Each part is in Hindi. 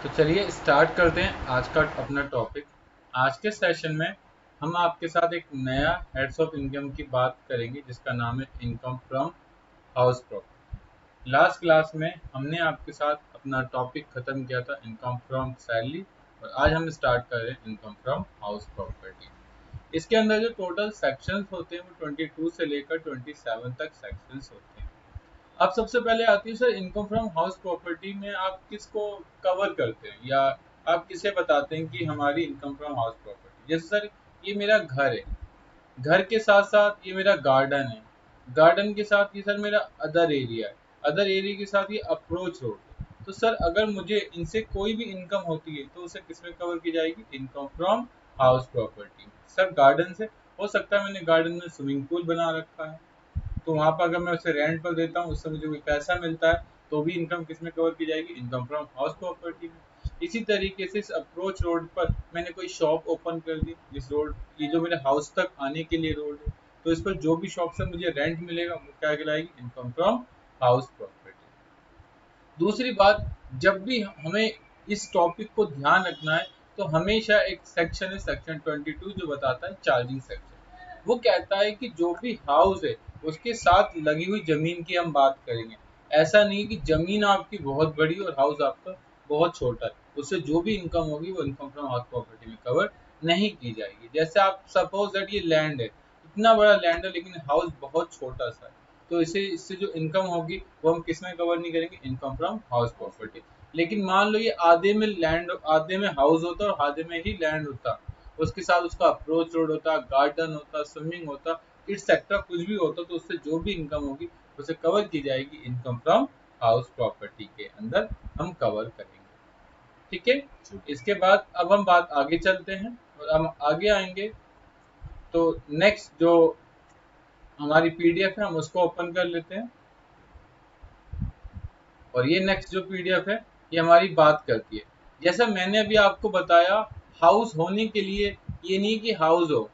तो चलिए स्टार्ट करते हैं आज का अपना टॉपिक। आज के सेशन में हम आपके साथ एक नया हेड्स ऑफ इनकम की बात करेंगे जिसका नाम है income from house property. Last class में हमने आपके साथ अपना टॉपिक खत्म किया था इनकम फ्रॉम सैलरी, और आज हम स्टार्ट कर रहे हैं इनकम फ्रॉम हाउस प्रॉपर्टी। इसके अंदर जो टोटल सेक्शंस होते हैं वो 22 से लेकर 27 तक सेक्शंस होते हैं। अब सबसे पहले आती है sir income from house property में आप किसको कवर करते हैं या आप किसे बताते हैं कि हमारी इनकम फ्रॉम हाउस प्रॉपर्टी। जैसे सर ये मेरा घर है, घर के साथ साथ ये मेरा गार्डन है, गार्डन के साथ ये सर मेरा अदर एरिया है, अदर एरिया के साथ ये अप्रोच रोड है। तो सर अगर मुझे इनसे कोई भी इनकम होती है तो उसे किसमें कवर की जाएगी? Income from house property. Sir garden से हो सकता है मैंने गार्डन में स्विमिंग पूल बना रखा है, तो वहाँ पर अगर मैं उसे रेंट पर देता हूँ उससे मुझे कोई पैसा मिलता है तो भी इनकम किसमें कवर की जाएगी? इनकम फ्रॉम हाउस प्रॉपर्टी में। इसी तरीके से इस अप्रोच रोड पर मैंने कोई शॉप ओपन कर दी, इस रोड ये जो मेरे हाउस तक आने के लिए रोड है, तो इस पर जो भी शॉप से मुझे रेंट मिलेगा वो क्या कहलाएगी? Income from house property. दूसरी बात, जब भी हमें इस टॉपिक को ध्यान रखना है तो हमेशा एक सेक्शन है सेक्शन 22 जो बताता है चार्जिंग सेक्शन। वो कहता है कि जो भी हाउस है उसके साथ लगी हुई जमीन की हम बात करेंगे। ऐसा नहीं कि जमीन आपकी बहुत बड़ी और हाउस आपका बहुत छोटा है, उससे जो भी इनकम होगी वो इनकम फ्रॉम हाउस प्रॉपर्टी में कवर नहीं की जाएगी। जैसे आप सपोज दैट ये लैंड है, इतना बड़ा लैंड है लेकिन हाउस बहुत छोटा सा है, तो इससे जो इनकम होगी वो हम किसमें कवर नहीं करेंगे? Income from house property. लेकिन मान लो ये आधे में लैंड, आधे में हाउस होता और आधे में ही लैंड होता, उसके साथ उसका अप्रोच रोड होता, गार्डन होता, स्विमिंग होता, इट्स सेक्टर कुछ भी होता, तो उससे जो भी इनकम होगी उसे कवर की जाएगी इनकम फ्रॉम हाउस प्रॉपर्टी के अंदर हम कवर करेंगे। ठीक है, इसके बाद अब हम बात आगे चलते हैं और हम आगे आएंगे। तो नेक्स्ट जो हमारी पीडीएफ है हम उसको ओपन कर लेते हैं, और ये नेक्स्ट जो पीडीएफ है ये हमारी बात करती है। जैसा मैंने अभी आपको बताया, हाउस होने के लिए ये नहीं कि हाउस हो,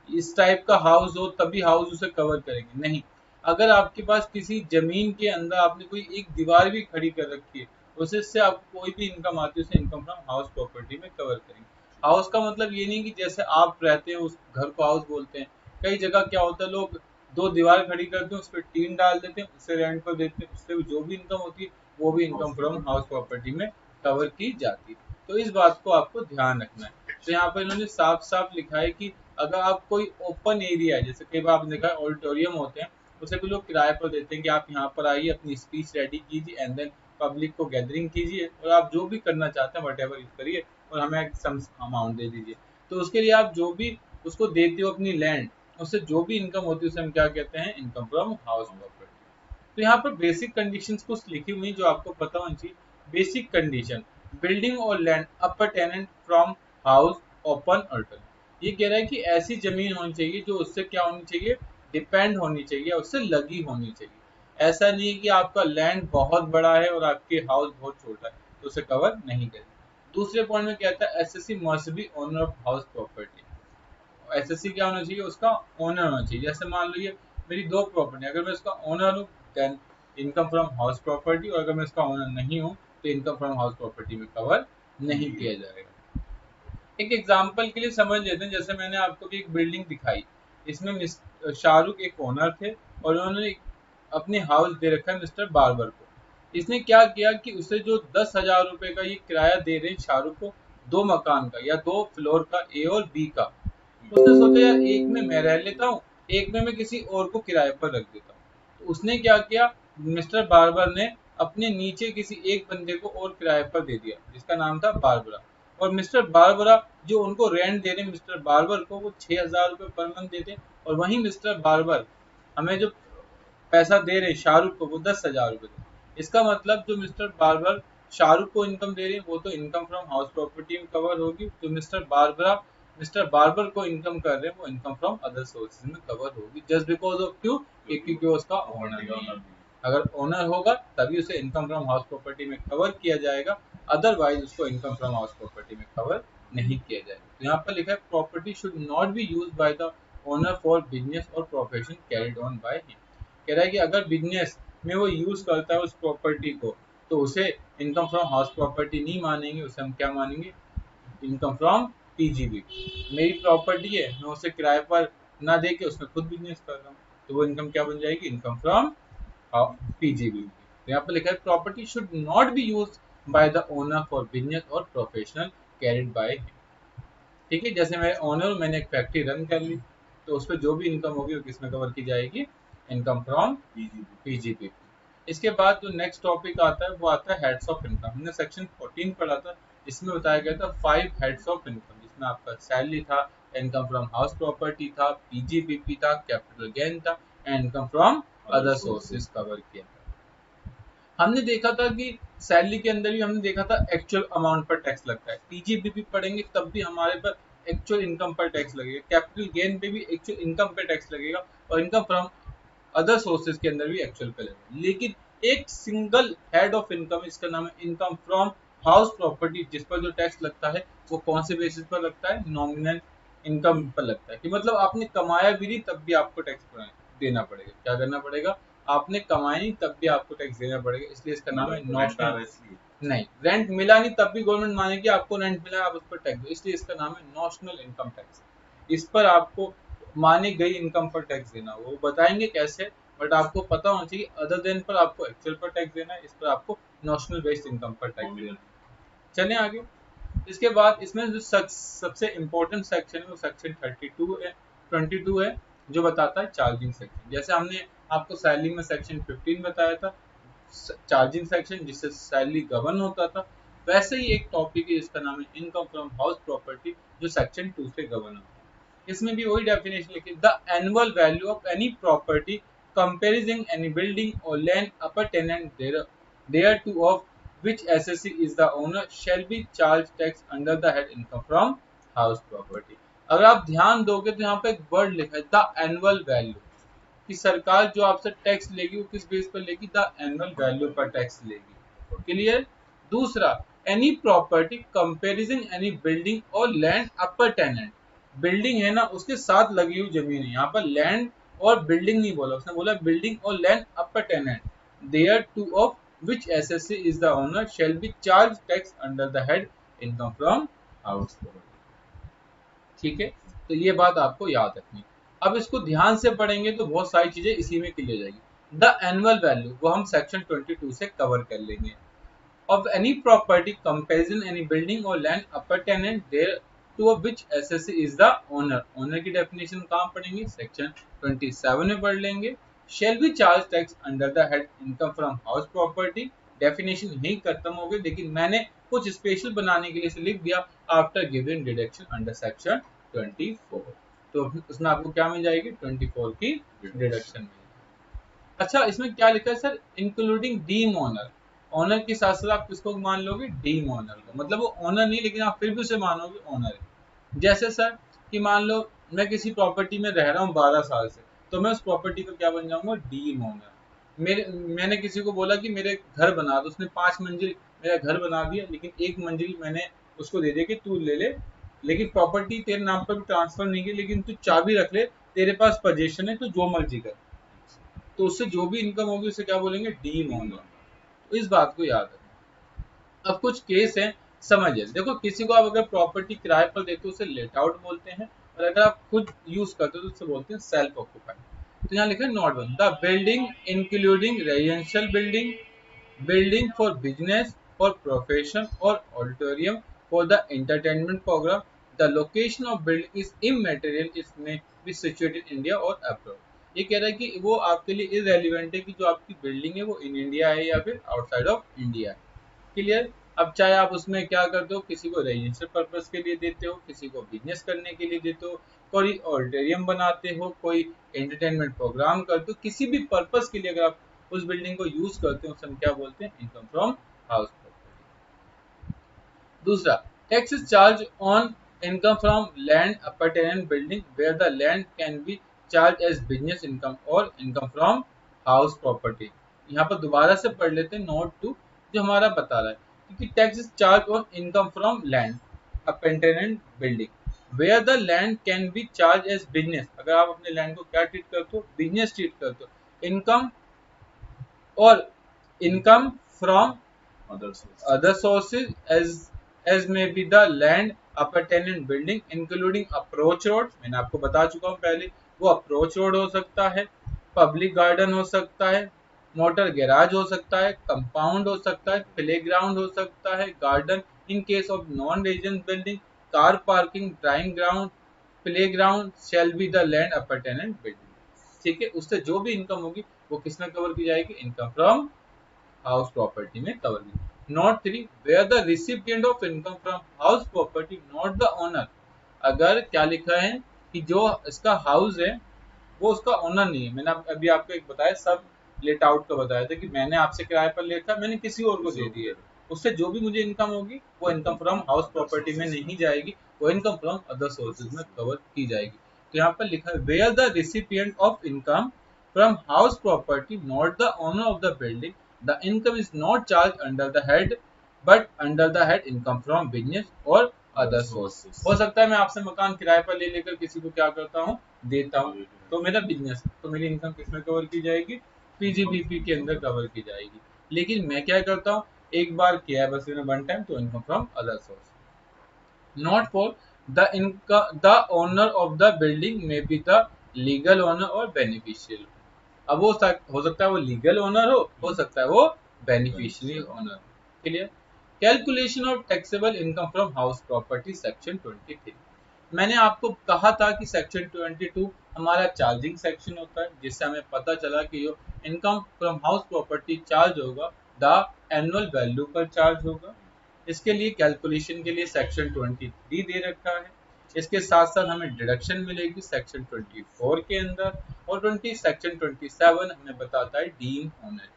इस टाइप का हाउस हो तभी हाउस उसे कवर करेंगे, नहीं। अगर आपके पास किसी जमीन के अंदर आपने कोई एक दीवार भी खड़ी कर रखी है, उससे आपको कोई भी इनकम आती है उसे इनकम फ्रॉम हाउस प्रॉपर्टी में कवर करेंगे। हाउस का मतलब ये नहीं कि जैसे आप रहते हैं उस घर को हाउस बोलते हैं। कई जगह क्या होता है, लोग दो दीवार खड़ी करते हैं, उस पर टीन डाल देते हैं, उससे रेंट पर देते हैं, उससे जो भी इनकम होती है वो भी इनकम फ्रॉम हाउस प्रॉपर्टी में कवर की जाती है। तो इस बात को आपको ध्यान रखना है। तो यहाँ पर इन्होंने साफ साफ लिखा है कि अगर आप कोई ओपन एरिया है, जैसे कई बार आपने देखा ऑडिटोरियम होते हैं, उसे भी लोग किराए पर देते हैं कि आप यहाँ पर आइए, अपनी स्पीच रेडी कीजिए एंड देन पब्लिक को गैदरिंग कीजिए और आप जो भी करना चाहते हैं वट एवर करिए और हमें सम अमाउंट दे दीजिए। तो उसके लिए आप जो भी उसको देते हो अपनी लैंड, उससे जो भी इनकम होती है उसे हम क्या कहते हैं? Income from house property. तो यहाँ पर बेसिक कंडीशंस कुछ लिखी हुई जो आपको पता होनी चाहिए। बेसिक कंडीशन, बिल्डिंग और land appurtenant from house open alter. ये कह रहा है कि ऐसी जमीन होनी चाहिए जो उससे क्या होनी चाहिए? डिपेंड होनी चाहिए, उससे लगी होनी चाहिए। ऐसा नहीं है कि आपका लैंड बहुत बड़ा है और आपके हाउस बहुत छोटा है तो उसे कवर नहीं करें। दूसरे पॉइंट में कहता है SSC must be owner of house property. SSC क्या होना चाहिए? उसका ओनर होना चाहिए। जैसे मान लो ये मेरी दो प्रॉपर्टी, अगर मैं इसका ओनर हूँ then income from house property, और अगर मैं इसका ओनर नहीं हूँ तो इनकम फ्रॉम हाउस प्रॉपर्टी में कवर नहीं किया जाएगा। एक एग्जांपल के लिए समझ लेते हैं, जैसे मैंने आपको भी एक बिल्डिंग दिखाई, इसमें शाहरुख एक ओनर थे और उन्होंने अपने हाउस दे रखा है मिस्टर बार्बर को। इसने क्या किया कि उसे जो 10,000 रुपए का ये किराया दे रहे हैं शाहरुख को, दो मकान का या दो फ्लोर का, ए और बी का, उसने सोचा यार एक में मैं रह लेता हूँ, एक में मैं किसी और को किराए पर रख देता हूँ। तो उसने क्या किया, मिस्टर बार्बर ने अपने नीचे किसी एक बंदे को और किराए पर दे दिया जिसका नाम था बारबरा। और मिस्टर बारबरा जो उनको रेंट दे रहे मिस्टर बार्बर को, वो 6,000 रुपये पर मंथ देते, और वहीं मिस्टर बार्बर हमें जो पैसा दे रहे शाहरुख को वो 10,000 रुपये दे। इसका मतलब जो मिस्टर बार्बर शाहरुख को इनकम दे रहे हैं वो तो इनकम फ्रॉम हाउस प्रॉपर्टी में कवर होगी, जो मिस्टर बार्बर को इनकम कर रहे हैं वो इनकम फ्रॉम अदर सोर्सेज में कवर होगी, जस्ट बिकॉज ऑफ क्यों? क्योंकि वो उसका ओनर है। अगर ओनर होगा तभी उसे इनकम फ्रॉम हाउस प्रॉपर्टी में कवर किया जाएगा, अदरवाइज उसको इनकम फ्रॉम हाउस प्रॉपर्टी में कवर नहीं किया जाएगा। तो यहाँ पर लिखा है property should not be use by the owner for business और profession carried on by him. कह रहा है कि अगर बिजनेस में वो यूज करता है उस प्रॉपर्टी को तो उसे इनकम फ्रॉम हाउस प्रॉपर्टी नहीं मानेंगे, उसे हम क्या मानेंगे, इनकम फ्रॉम पीजीबी। मेरी प्रॉपर्टी है, मैं उसे किराए पर ना दे के उसमें खुद बिजनेस कर रहा हूँ, तो वो इनकम क्या बन जाएगी, इनकम फ्रॉम पीजीबी। तो यहाँ पर लिखा है property should not be use by the owner for business और प्रोफेशनल कैरिड बाय हिम। ठीक है, जैसे मैं ओनर, मैंने एक फैक्ट्री रन कर ली, तो उस पर जो भी इनकम होगी वो किसमें कवर की जाएगी, इनकम फ्रॉम पीजीपी। इसके बाद जो नेक्स्ट टॉपिक आता है वो आता है हेड्स ऑफ इनकम। हमने सेक्शन 14 पढ़ा था, इसमें बताया गया था 5 हेड्स ऑफ इनकम, जिसमें आपका सैलरी था, इनकम फ्रॉम हाउस प्रॉपर्टी था, पीजीपीपी था, कैपिटल गेन था, and income from other sources cover किया था। हमने देखा था कि सैलरी के अंदर भी हमने देखा था एक्चुअल अमाउंट पर टैक्स लगता है, पीजीबीपी पढ़ेंगे तब भी हमारे पर एक्चुअल इनकम पर टैक्स लगेगा, कैपिटल गेन पे भी एक्चुअल इनकम पे टैक्स लगेगा, और इनकम फ्रॉम अदर सोर्सेज के अंदर भी एक्चुअल पे लगेगा। लेकिन एक सिंगल हेड ऑफ इनकम, इसका नाम है इनकम फ्रॉम हाउस प्रॉपर्टी, जिस पर जो टैक्स लगता है वो कौन से बेसिस पर लगता है, नॉमिनल इनकम पर लगता है, कि मतलब आपने कमाया भी नहीं तब भी आपको टैक्स देना पड़ेगा। क्या करना पड़ेगा, आपने कमाई नहीं तब भी आपको टैक्स देना पड़ेगा, इसलिए इसका नाम है नॉशनल। नहीं, रेंट मिला नहीं तब भी गवर्नमेंट मानेगी आपको रेंट मिला, आप उस पर टैक्स दो, इसलिए इसका नाम है नॉशनल इनकम टैक्स। इस पर आपको मानी गई इनकम पर टैक्स देना, वो बताएंगे कैसे, बट आपको पता होना चाहिए अदर देन पर आपको एक्चुअल पर टैक्स देना है, इस पर आपको नॉशनल बेस्ड इनकम पर टैक्स देना है। चलें आगे। इसके बाद इसमें जो सबसे इम्पोर्टेंट सेक्शन है वो सेक्शन 22 है, जो बताता है चार्जिंग सेक्शन। जैसे हमने आपको सैलरी में सेक्शन 15 बताया था, चार्जिंग सेक्शन जिससे सैलरी गवर्न होता था, वैसे ही एक टॉपिक है जिसका नाम है इनकम फ्रॉम हाउस प्रॉपर्टी, जो सेक्शन 2 से गवर्न होता है। इसमें भी वही डेफिनेशन लिखी, the annual value of any property comprising any building और land appurtenant thereto of which SSC is the owner shall be charged tax under the head income from house property। अगर आप ध्यान दोगे तो यहाँ पे एक वर्ड लिखा है द एनुअल वैल्यू, कि सरकार जो आपसे टैक्स लेगी वो किस बेस पर लेगी, द एनुअल वैल्यू पर टैक्स लेगी। क्लियर। दूसरा, any property comparison any building और लैंड अपर टेनेंट, बिल्डिंग है ना उसके साथ लगी हुई जमीन है, यहाँ पर लैंड और बिल्डिंग नहीं बोला, उसने बोला बिल्डिंग और land appurtenant, thereto of which SSC is the owner shall be charged tax under the head income from house property। ठीक है, तो ये बात आपको याद रखनी। अब इसको ध्यान से पढ़ेंगे तो बहुत सारी चीजें इसी में क्लियर हो जाएगी। द एनुअल वैल्यू वो हम सेक्शन 22 से कवर कर लेंगे। of any property comparison any building or land appertaining there to which SSC is the owner। Owner की डेफिनेशन कहाँ पढ़ेंगे, सेक्शन 27 में पढ़ लेंगे। shall be charged tax under the head income from house property, definition यही खत्म हो गई, लेकिन मैंने कुछ स्पेशल बनाने के लिए इसे लिख दिया after given deduction under section 24। तो उसमें आपको क्या मिल जाएगी, 24 की डिडक्शन मिल जाएगी। अच्छा, इसमें क्या लिखा है sir, including deem owner, owner के साथ साथ आप किसको मान लोगे, डीम ओनर को, मतलब वो ओनर नहीं लेकिन आप फिर भी उसे मानोगे ओनर है। जैसे सर कि मान लो मैं किसी प्रॉपर्टी में रह रहा हूँ 12 साल से, तो मैं उस प्रॉपर्टी का क्या बन जाऊंगा, डीम ओनर। मैंने किसी को बोला कि मेरे घर बना दो, उसने 5 मंजिल मेरा घर बना दिया, लेकिन 1 मंजिल मैंने उसको दे दिया कि तू ले ले, लेकिन प्रॉपर्टी तेरे नाम पर भी ट्रांसफर नहीं की, लेकिन तू चाबी रख ले, तेरे पास पोजीशन है, तो जो मर्जी कर। तो उससे जो भी इनकम होगी उसे क्या बोलेंगे, डीम ओनर। तो इस बात को याद रखना। अब कुछ केस हैं, समझिए। देखो, किसी को आप अगर प्रॉपर्टी किराए पर देते हो उसे लेट आउट बोलते हैं, और अगर आप खुद यूज करते हो तो उसे बोलते हैं सेल्फ ऑक्यूपाइड। तो यहाँ लिखा है note 1, the building including residential building, building for business, for profession और auditorium for the entertainment program, the location of building is immaterial, it may be situated in India और अब्रॉड। ये कह रहा है कि वो आपके लिए इररेलेवेंट है कि जो आपकी बिल्डिंग है वो इन इंडिया है या फिर आउटसाइड ऑफ इंडिया है। क्लियर। अब चाहे आप उसमें क्या करते हो, किसी को रेजिडेंशियल पर्पस के लिए देते हो, किसी को बिजनेस करने के लिए देते हो, कोई ऑडिटोरियम बनाते हो, कोई एंटरटेनमेंट प्रोग्राम करते हो, किसी भी पर्पस के लिए अगर आप उस बिल्डिंग को यूज करते हो, उसे हम क्या बोलते हैं, इनकम फ्रॉम हाउस प्रॉपर्टी। दूसरा, tax is charge on income from land appertaining building where the land can be charge as business income और इनकम फ्रॉम हाउस प्रॉपर्टी। यहाँ पर दोबारा से पढ़ लेते हैं नोट 2 जो हमारा बता रहा है, क्योंकि tax is charge on income from land appertaining building where the land can be charge as business. अगर आप अपने लैंड को क्या ट्रीट करते हो, बिजनेस ट्रीट करते हो। इनकम और income from other sources as may be the land appurtenant building including approach road, मैंने आपको बता चुका हूँ पहले, वो अप्रोच रोड हो सकता है, पब्लिक गार्डन हो सकता है, मोटर गैराज हो सकता है, कंपाउंड हो सकता है, प्लेग्राउंड हो सकता है, garden in case of non residence building, car parking, drawing ground, playground shall be the land appurtenant building. ठीक है, उससे जो भी इनकम होगी वो किसमें कवर की जाएगी, इनकम फ्रॉम हाउस प्रॉपर्टी में कवर की। Note 3 where the recipient of income from house property not the owner, अगर क्या लिखा है कि जो इसका हाउस है वो उसका ओनर नहीं है। मैंने अभी आपको एक बताया, सब लेट आउट का बताया था कि मैंने आपसे किराए पर लिया था, मैंने किसी और को दे दिया, उससे जो भी मुझे इनकम होगी वो इनकम फ्रॉम हाउस प्रॉपर्टी में नहीं जाएगी, वो इनकम फ्रॉम अदर सोर्सेज में कवर की जाएगी। तो यहाँ पर लिखा है where the recipient of income from house property not the owner of the building the income is not charge under the head but under the head income from business और अदर सोर्सेज। हो सकता है मैं आपसे मकान किराए पर ले लेकर किसी को क्या करता हूँ, देता हूँ, तो मेरा बिजनेस, तो मेरी इनकम किसमें कवर की जाएगी, पीजीबीपी के अंदर कवर की जाएगी। लेकिन मैं क्या करता हूँ, एक बार किया है बस मैंने वन टाइम, तो income from other source. Not for the income the owner of the building में बी द लीगल ओनर और बेनिफिशियल। अब वो हो सकता है वो लीगल ओनर हो सकता है वो beneficiary owner. Clear. Calculation of taxable income from house property section 23। मैंने आपको कहा था कि सेक्शन 22 हमारा चार्जिंग सेक्शन होता है, जिससे हमें पता चला कि जो income from house property charge होगा द एनुअल वैल्यू पर चार्ज होगा। इसके लिए कैलकुलेशन के लिए सेक्शन 23 दे रखा है। इसके साथ साथ हमें डिडक्शन मिलेगी सेक्शन 24 के अंदर, और सेक्शन 27 हमें बताता है डीइंग ओनर।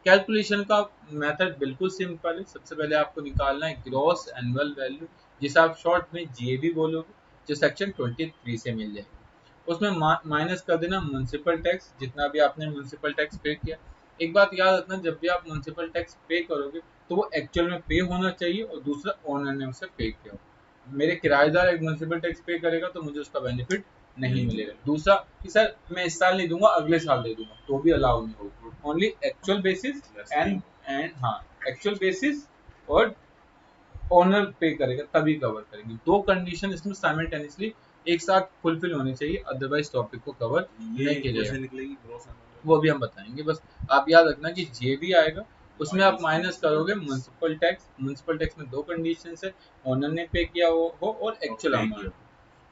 कैलकुलेशन का मेथड बिल्कुल सिंपल है। सबसे पहले आपको निकालना है ग्रॉस एनुअल वैल्यू, जिसे आप शॉर्ट में जीएवी बोलोगे, जो सेक्शन 23 से मिल जाएगी। उसमें माइनस कर देना म्युनिसिपल टैक्स, जितना भी आपने म्युनिसिपल टैक्स पे किया। एक बात याद रखना, जब भी आप म्युनिसिपल टैक्स पे करोगे तो वो एक्चुअल में पे होना चाहिए, और दूसरा ओनर ने उसे पे किया हो। मेरे किराएदार एक म्युनिसिपल टैक्स पे करेगा तो मुझे उसका बेनिफिट नहीं मिलेगा। दूसरा कि सर मैं इस साल नहीं दूंगा अगले साल दे दूंगा, तो भी अलाउ नहीं होगा। ओनली एक्चुअल बेसिस एंड हाँ एक्चुअल बेसिस और ओनर पे करेगा तभी कवर करेंगे। दो कंडीशन इसमें साइमल्टेनियसली एक साथ फुलफिल होनी चाहिए, अदरवाइज टॉपिक को कवर नहीं किया जाएगा, वो भी हम बताएंगे। बस आप याद रखना कि जे भी आएगा उसमें आप माइनस करोगे म्युनिसिपल टैक्स। म्युनिसिपल टैक्स में दो कंडीशन है, ओनर ने पे किया हो और एक्चुअल अमाउंट।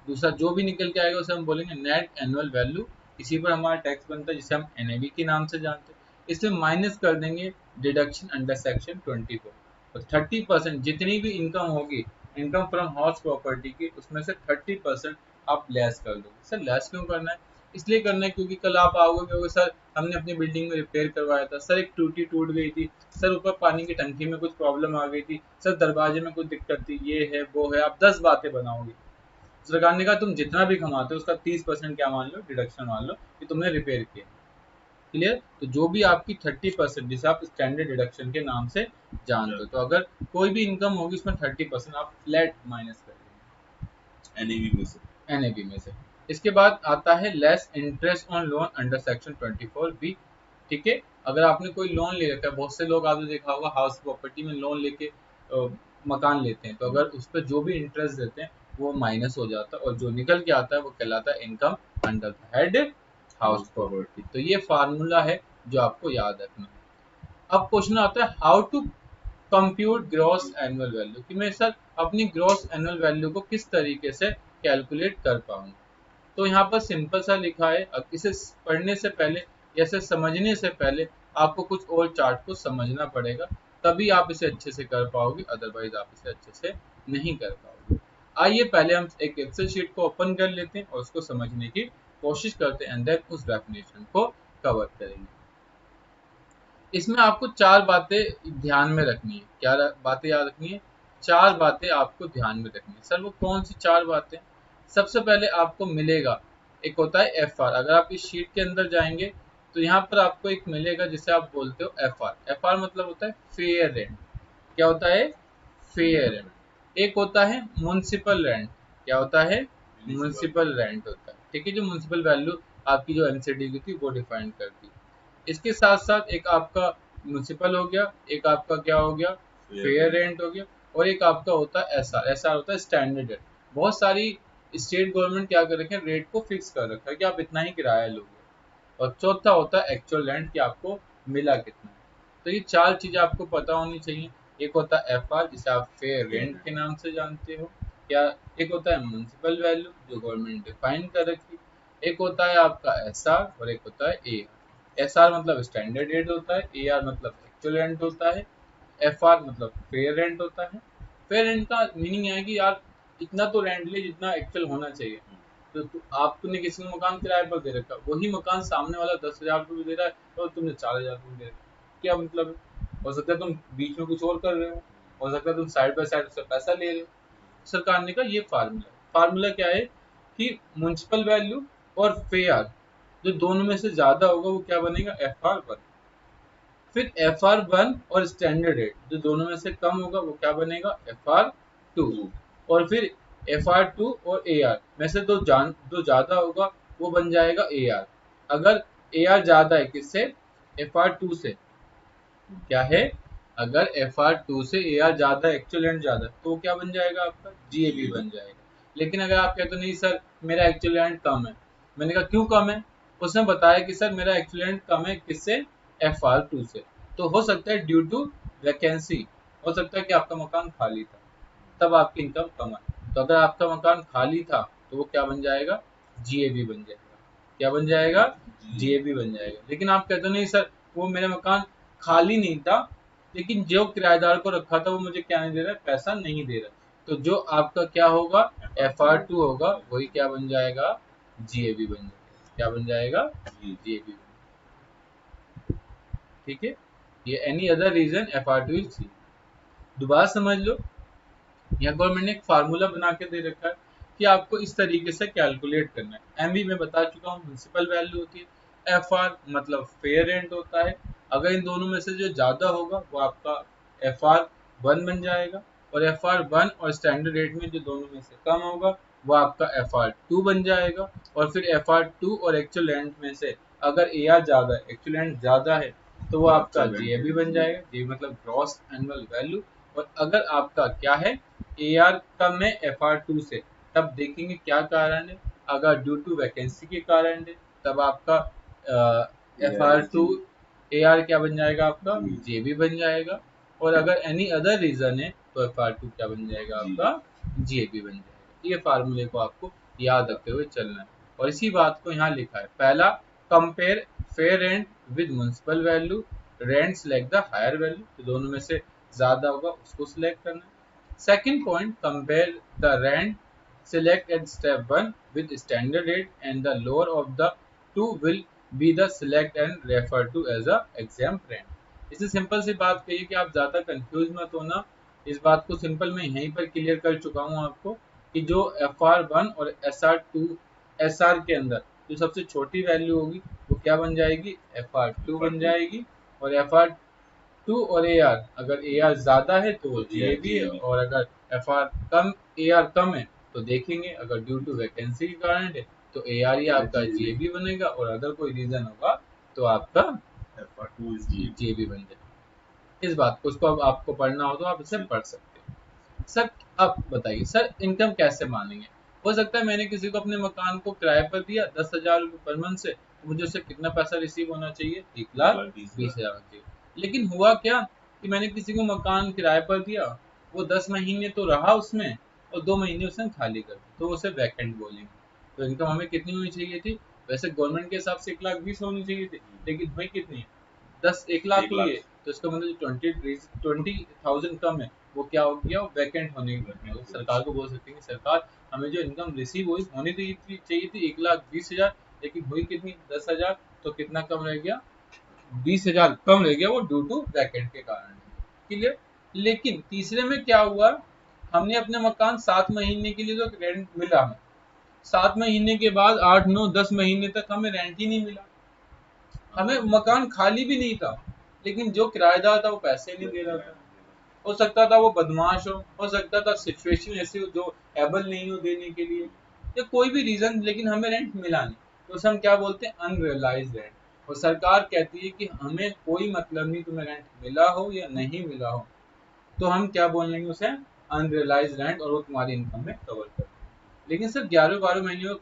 दूसरा जो भी निकल के आएगा उसे हम बोलेंगे नेट एनुअल वैल्यू, इसी पर हमारा टैक्स बनता है जिसे हम एनएवी के नाम से जानते हैं। इसमें माइनस कर देंगे डिडक्शन अंडर सेक्शन 24। तो 30% जितनी भी इनकम होगी इनकम फ्रॉम हाउस प्रॉपर्टी की, उसमें से 30% आप लेस कर दोगे। सर लेस क्यों करना है, इसलिए करना है क्योंकि कल आप आओगे क्योंकि सर हमने अपनी बिल्डिंग में रिपेयर करवाया था, सर एक टूटी टूट गई थी, सर ऊपर पानी की टंकी में कुछ प्रॉब्लम आ गई थी, सर दरवाजे में कुछ दिक्कत थी, ये है वो है, आप 10 बातें बनाओगे। सरकार ने कहा तुम जितना भी कमाते हो उसका 30% क्या मान लो, डिडक्शन मान लो कि तुमने रिपेयर किया। क्लियर। तो जो भी आपकी 30%, जिसे आप स्टैंडर्ड डिडक्शन के नाम से जानते हो, तो अगर कोई भी इनकम होगी उसमें 30% आप फ्लैट माइनस कर देंगे एनएबी में से। इसके बाद आता है less interest on loan under section 24B। ठीक है, अगर आपने कोई लोन ले रखा है, बहुत से लोग आपने देखा होगा हाउस प्रॉपर्टी में लोन लेके मकान लेते हैं, तो अगर उस पर जो भी इंटरेस्ट देते हैं वो माइनस हो जाता है, और जो निकल के आता है वो कहलाता है income under the head house property. तो ये फार्मूला है जो आपको याद रखना है। अब क्वेश्चन आता है how to compute gross annual value, कि मैं सर अपनी ग्रॉस एनुअल वैल्यू को किस तरीके से कैलकुलेट कर पाऊंगा। तो यहाँ पर सिंपल सा लिखा है, अब इसे पढ़ने से पहले या इसे समझने से पहले आपको कुछ और चार्ट को समझना पड़ेगा, तभी आप इसे अच्छे से कर पाओगे, अदरवाइज आप इसे अच्छे से नहीं कर पाओगे। आइए पहले हम एक एक्सेल शीट को ओपन कर लेते हैं और उसको समझने की कोशिश करते हैं, एंड देन उस डेफिनेशन को कवर करेंगे। इसमें आपको चार बातें ध्यान में रखनी है। क्या बातें याद रखनी है, चार बातें आपको ध्यान में रखनी है। सर वो कौन सी चार बातें, सबसे पहले आपको मिलेगा एक होता है एफ आर। अगर आप इस शीट के अंदर जाएंगे तो यहाँ पर आपको एक मिलेगा जिसे आप बोलते हो एफ आर। एफ आर मतलब होता है फेयर रेंट। क्या होता है, फेयर रेंट। एक होता है म्युनिसिपल रेंट। क्या होता है, म्युनिसिपल रेंट होता है। ठीक है, जो म्युनिसिपल वैल्यू आपकी जो एमसीडी की थी वो डिफाइन करती है। इसके साथ साथ एक आपका म्युनिसिपल हो गया, एक आपका क्या हो गया फेयर रेंट हो गया, और एक आपका होता है एसआर। एसआर होता है स्टैंडर्ड रेट। बहुत सारी स्टेट गवर्नमेंट क्या कर रखे हैं, रेट को फिक्स कर रखा है कि आप इतना ही किराया लोगे। और चौथा होता है एक्चुअल रेंट कि आपको मिला कितना है। तो ये चार चीजें आपको पता होनी चाहिए। एक होता है एफआर जिसे आप फेयर रेंट के नाम से जानते हो, या एक होता है म्युनिसिपल वैल्यू जो गवर्नमेंट डिफाइन कर रखी, एक होता है आपका एसआर और एक होता है एआर। एसआर मतलब स्टैंडर्ड रेट होता है, एआर मतलब एक्चुअल रेंट होता है, एफआर मतलब फेयर रेंट होता है। फेयर रेंट का मीनिंग है कि यार इतना तो रेंट ले जितना एक्चुअल होना चाहिए। तो आपने किसी को मकान किराए पर दे रखा, वही मकान सामने वाला 10,000 रुपये दे रहा है और तुमने 4,000 रुपये दे रखा, क्या मतलब है? हो सकता है तुम बीच में कुछ और कर रहे हो सकता है तुम साइड बाय साइड उससे पैसा ले रहे हो। सरकार ने कहा ये फार्मूला क्या है कि म्युनिसिपल वैल्यू और फेयर जो दोनों में से ज्यादा होगा वो क्या बनेगा, FR1। फिर FR1 और स्टैंडर्ड रेट जो दोनों में से कम होगा वो क्या बनेगा, FR2। और फिर FR2 और AR में से जो ज्यादा होगा वो बन जाएगा AR। अगर AR ज्यादा है किससे, FR2 से, क्या है, अगर FR2 से AR ज्यादा एक्चुअल एंड ज्यादा तो वो क्या बन जाएगा आपका, GAB बन जाएगा। लेकिन अगर आप कहते हो नहीं सर मेरा एक्चुअल एंड कम है, मैंने कहा क्यों कम है, उसने बताया कि सर मेरा एक्चुअल एंड कम है किससे, FR2 से। तो हो सकता है ड्यू टू वैकेंसी, हो सकता है कि आपका मकान खाली था तब आपकी इनकम कम है। तो अगर आपका मकान खाली था तो वो क्या बन जाएगा, GAB बन जाएगा। क्या बन जाएगा, GAB बन जाएगा। लेकिन आप कहते हो नहीं सर वो मेरा मकान खाली नहीं था लेकिन जो किराएदार को रखा था वो मुझे क्या नहीं दे रहा है, पैसा नहीं दे रहा, तो जो आपका क्या होगा, FR2 होगा, वही क्या बन जाएगा, GAB बन जाएगा। क्या बन जाएगा, GAB। ठीक है, ये any other reason FR2 is GAB। दोबारा समझ लो, यहाँ गवर्नमेंट ने एक फार्मूला बना के दे रखा है कि आपको इस तरीके से कैलकुलेट करना है। MV में बता चुका हूँ म्युनिसिपल वैल्यू होती है, FR मतलब फेयर रेंट होता है। अगर इन दोनों में से जो ज्यादा होगा वो आपका FR1 बन जाएगा, और FR1 और स्टैंडर्ड रेट में जो दोनों में से कम होगा वो आपका FR2 बन जाएगा। और फिर FR2 और एक्चुअल रेंट में से अगर AR ज्यादा है, एक्चुअल रेंट ज्यादा है, तो वो आपका GAB बन जाएगा, GAB मतलब ग्रॉस एनुअल वैल्यू। और अगर आपका क्या है, AR कम है FR2 से, तब देखेंगे क्या कारण है। अगर ड्यू टू वैकेंसी के कारण है तब आपका FR2 AR क्या बन जाएगा, आपका JB बन जाएगा। और अगर एनी अदर रीजन है तो FR2 क्या बन जाएगा, आपका GAB बन जाएगा। ये फार्मूले को आपको याद रखते हुए चलना है। और इसी बात को यहाँ लिखा है, पहला compare fair rent with municipal value, rent select the higher value, तो दोनों में से ज्यादा होगा उसको सिलेक्ट करना है। Second point, compare the rent select at step 1 with standard rate, and the lower of the two will be the select and refer to as a exempt rent। इससे सिंपल सी बात कही कि आप ज़्यादा कंफ्यूज मत होना। इस बात को सिंपल मैं यहीं पर क्लियर कर चुका हूँ आपको कि जो FR1 और SR के अंदर जो सबसे छोटी वैल्यू होगी वो क्या बन जाएगी, FR2 बन जाएगी। और FR2 और AR, अगर AR ज्यादा है तो वो GAB है, और अगर AR कम है तो देखेंगे अगर ड्यू टू वैकेंसी के कारण है तो AR ही आपका GAB बनेगा, और अगर कोई रीजन होगा तो आपका GAB बन जाएगा। इस बात को उसको अब आपको पढ़ना हो तो आप इसे पढ़ सकते हैं। सर अब बताइए सर इनकम कैसे मानेंगे। हो सकता है मैंने किसी को अपने मकान को किराए पर दिया 10,000 रुपये पर मंथ से, तो मुझे उससे कितना पैसा रिसीव होना चाहिए, 1,20,000 चाहिए। लेकिन हुआ क्या कि मैंने किसी को मकान किराए पर दिया, वो 10 महीने तो रहा उसमें और 2 महीने उसने खाली कर दिया, तो उसे वैकेंट बोलेंगे। तो इनकम हमें कितनी होनी चाहिए थी, वैसे गवर्नमेंट के हिसाब से 1,20,000 होनी चाहिए थी, लेकिन हुई कितनी, 1 लाख हुई है। तो इसका मतलब 20,000 कम है, वो क्या हो गया, वैकेंट होने की। मतलब सरकार को बोल सकते हैं कि सरकार हमें जो इनकम रिसीव हुई होनी चाहिए थी 1,20,000, लेकिन हुई कितनी, 10,000, तो कितना कम रह गया, 20,000 कम रह गया, वो ड्यू टू वैकेंट के कारण। क्लियर। लेकिन तीसरे में क्या हुआ, हमने अपने मकान 7 महीने के लिए तो रेंट मिला हमें, 7 महीने के बाद 8, 9, 10 महीने तक हमें रेंट ही नहीं मिला, हमें मकान खाली भी नहीं था, लेकिन जो किराएदार था वो पैसे नहीं दे रहा था। हो सकता था वो बदमाश हो सकता था सिचुएशन ऐसी हो जो एबल नहीं हो देने के लिए, या कोई भी रीजन, लेकिन हमें रेंट मिला नहीं, तो उसे हम क्या बोलते हैं, अनरियलाइज्ड रेंट। और सरकार कहती है कि हमें कोई मतलब नहीं तुम्हें रेंट मिला हो या नहीं मिला हो, तो हम क्या बोलेंगे उसे, अनरियलाइज रेंट, और वो तुम्हारी इनकम में कवर कर। लेकिन सर 11-12 महीने में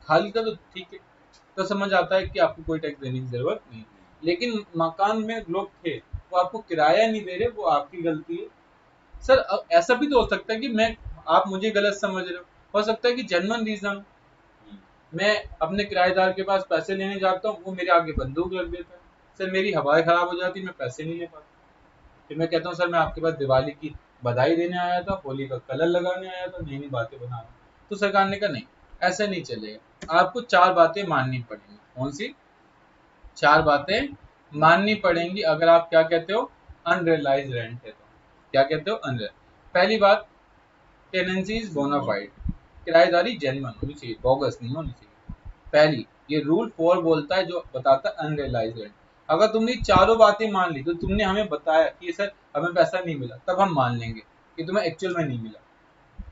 खाली था तो ठीक है, तो समझ आता है कि आपको कोई टैक्स देने की जरूरत नहीं। लेकिन मकान में लोग थे, वो आपको किराया नहीं दे रहे, वो आपकी गलती है। सर अब ऐसा भी तो हो सकता है कि मैं, आप मुझे गलत समझ रहे हो सकता है कि जेन्युइन रीजन, मैं अपने किराएदार के पास पैसे लेने जाता हूँ, वो मेरे आगे बंदूक रख देता है, सर मेरी हवाएं खराब हो जाती, मैं पैसे नहीं ले पाता, फिर मैं कहता हूँ सर मैं आपके पास दिवाली की बधाई देने आया था, होली का कलर लगाने आया था, नई नई बातें बना रहा हूँ। तो सरकार ने कहा नहीं, ऐसा नहीं चलेगा, आपको 4 बातें माननी पड़ेंगी। कौन सी 4 बातें माननी पड़ेंगी अगर आप क्या कहते हो, अनरियलाइज रेंट है तो। क्या कहते हो, अनरियल। पहली बात, टेनेंसी इज बोनाफाइड, किराएदारी जेन्युइन होनी चाहिए, बोगस नहीं होनी चाहिए। पहली, ये रूल 4 बोलता है, जो बताता है अनरियलाइज रेंट। अगर तुमने चारों बातें मान ली, तो तुमने हमें बताया कि सर हमें पैसा नहीं मिला, तब हम मान लेंगे कि तुम्हें एक्चुअल में नहीं मिला।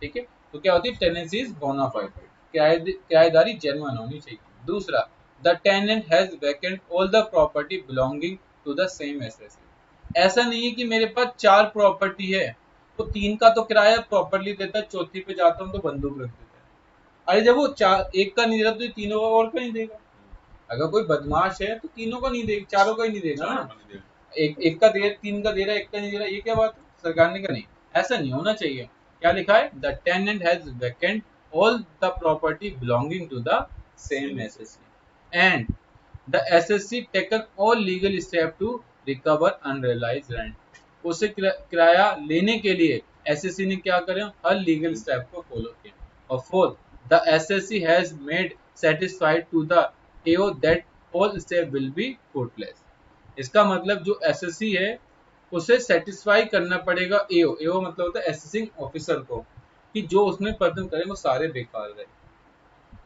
ठीक है, तो क्या होती है, टेनेंसी इज बोनाफाइड, किराएदारी जेन्युइन होनी चाहिए। दूसरा, the tenant has vacant all the property belonging to the same SSC. ऐसा नहीं है कि मेरे पास 4 प्रॉपर्टी है, तो 3 का तो किराया प्रॉपर्ली देता है, चौथी पे जाता हूँ तो बंदूक रख देता है। अरे जब वो चार, एक का नहीं दे रहा तो ये तीनों का और का नहीं देगा। अगर कोई बदमाश है तो तीनों का नहीं देगा, चारों का ही नहीं देगा ना। एक एक का दे, 3 का दे रहा है, एक का नहीं दे रहा, ये क्या बात है। सरकार ने कहा नहीं, ऐसा नहीं होना चाहिए। क्या लिखा है, the tenant has vacant all the property belonging to the same SSC and the SSC taken all legal step to recover unrealised rent. उसे किराया लेने के लिए एसएससी ने क्या करे, हर लीगल स्टेप को फॉलो किया। और fourth, the SSC has made satisfied to the AO that all step will be fruitless। इसका मतलब जो एसएससी है उसे सेटिस्फाई करना पड़ेगा एओ, एओ मतलब होता है असेसिंग ऑफिसर को, कि जो उसने पर्सन करे वो सारे बेकार रहे।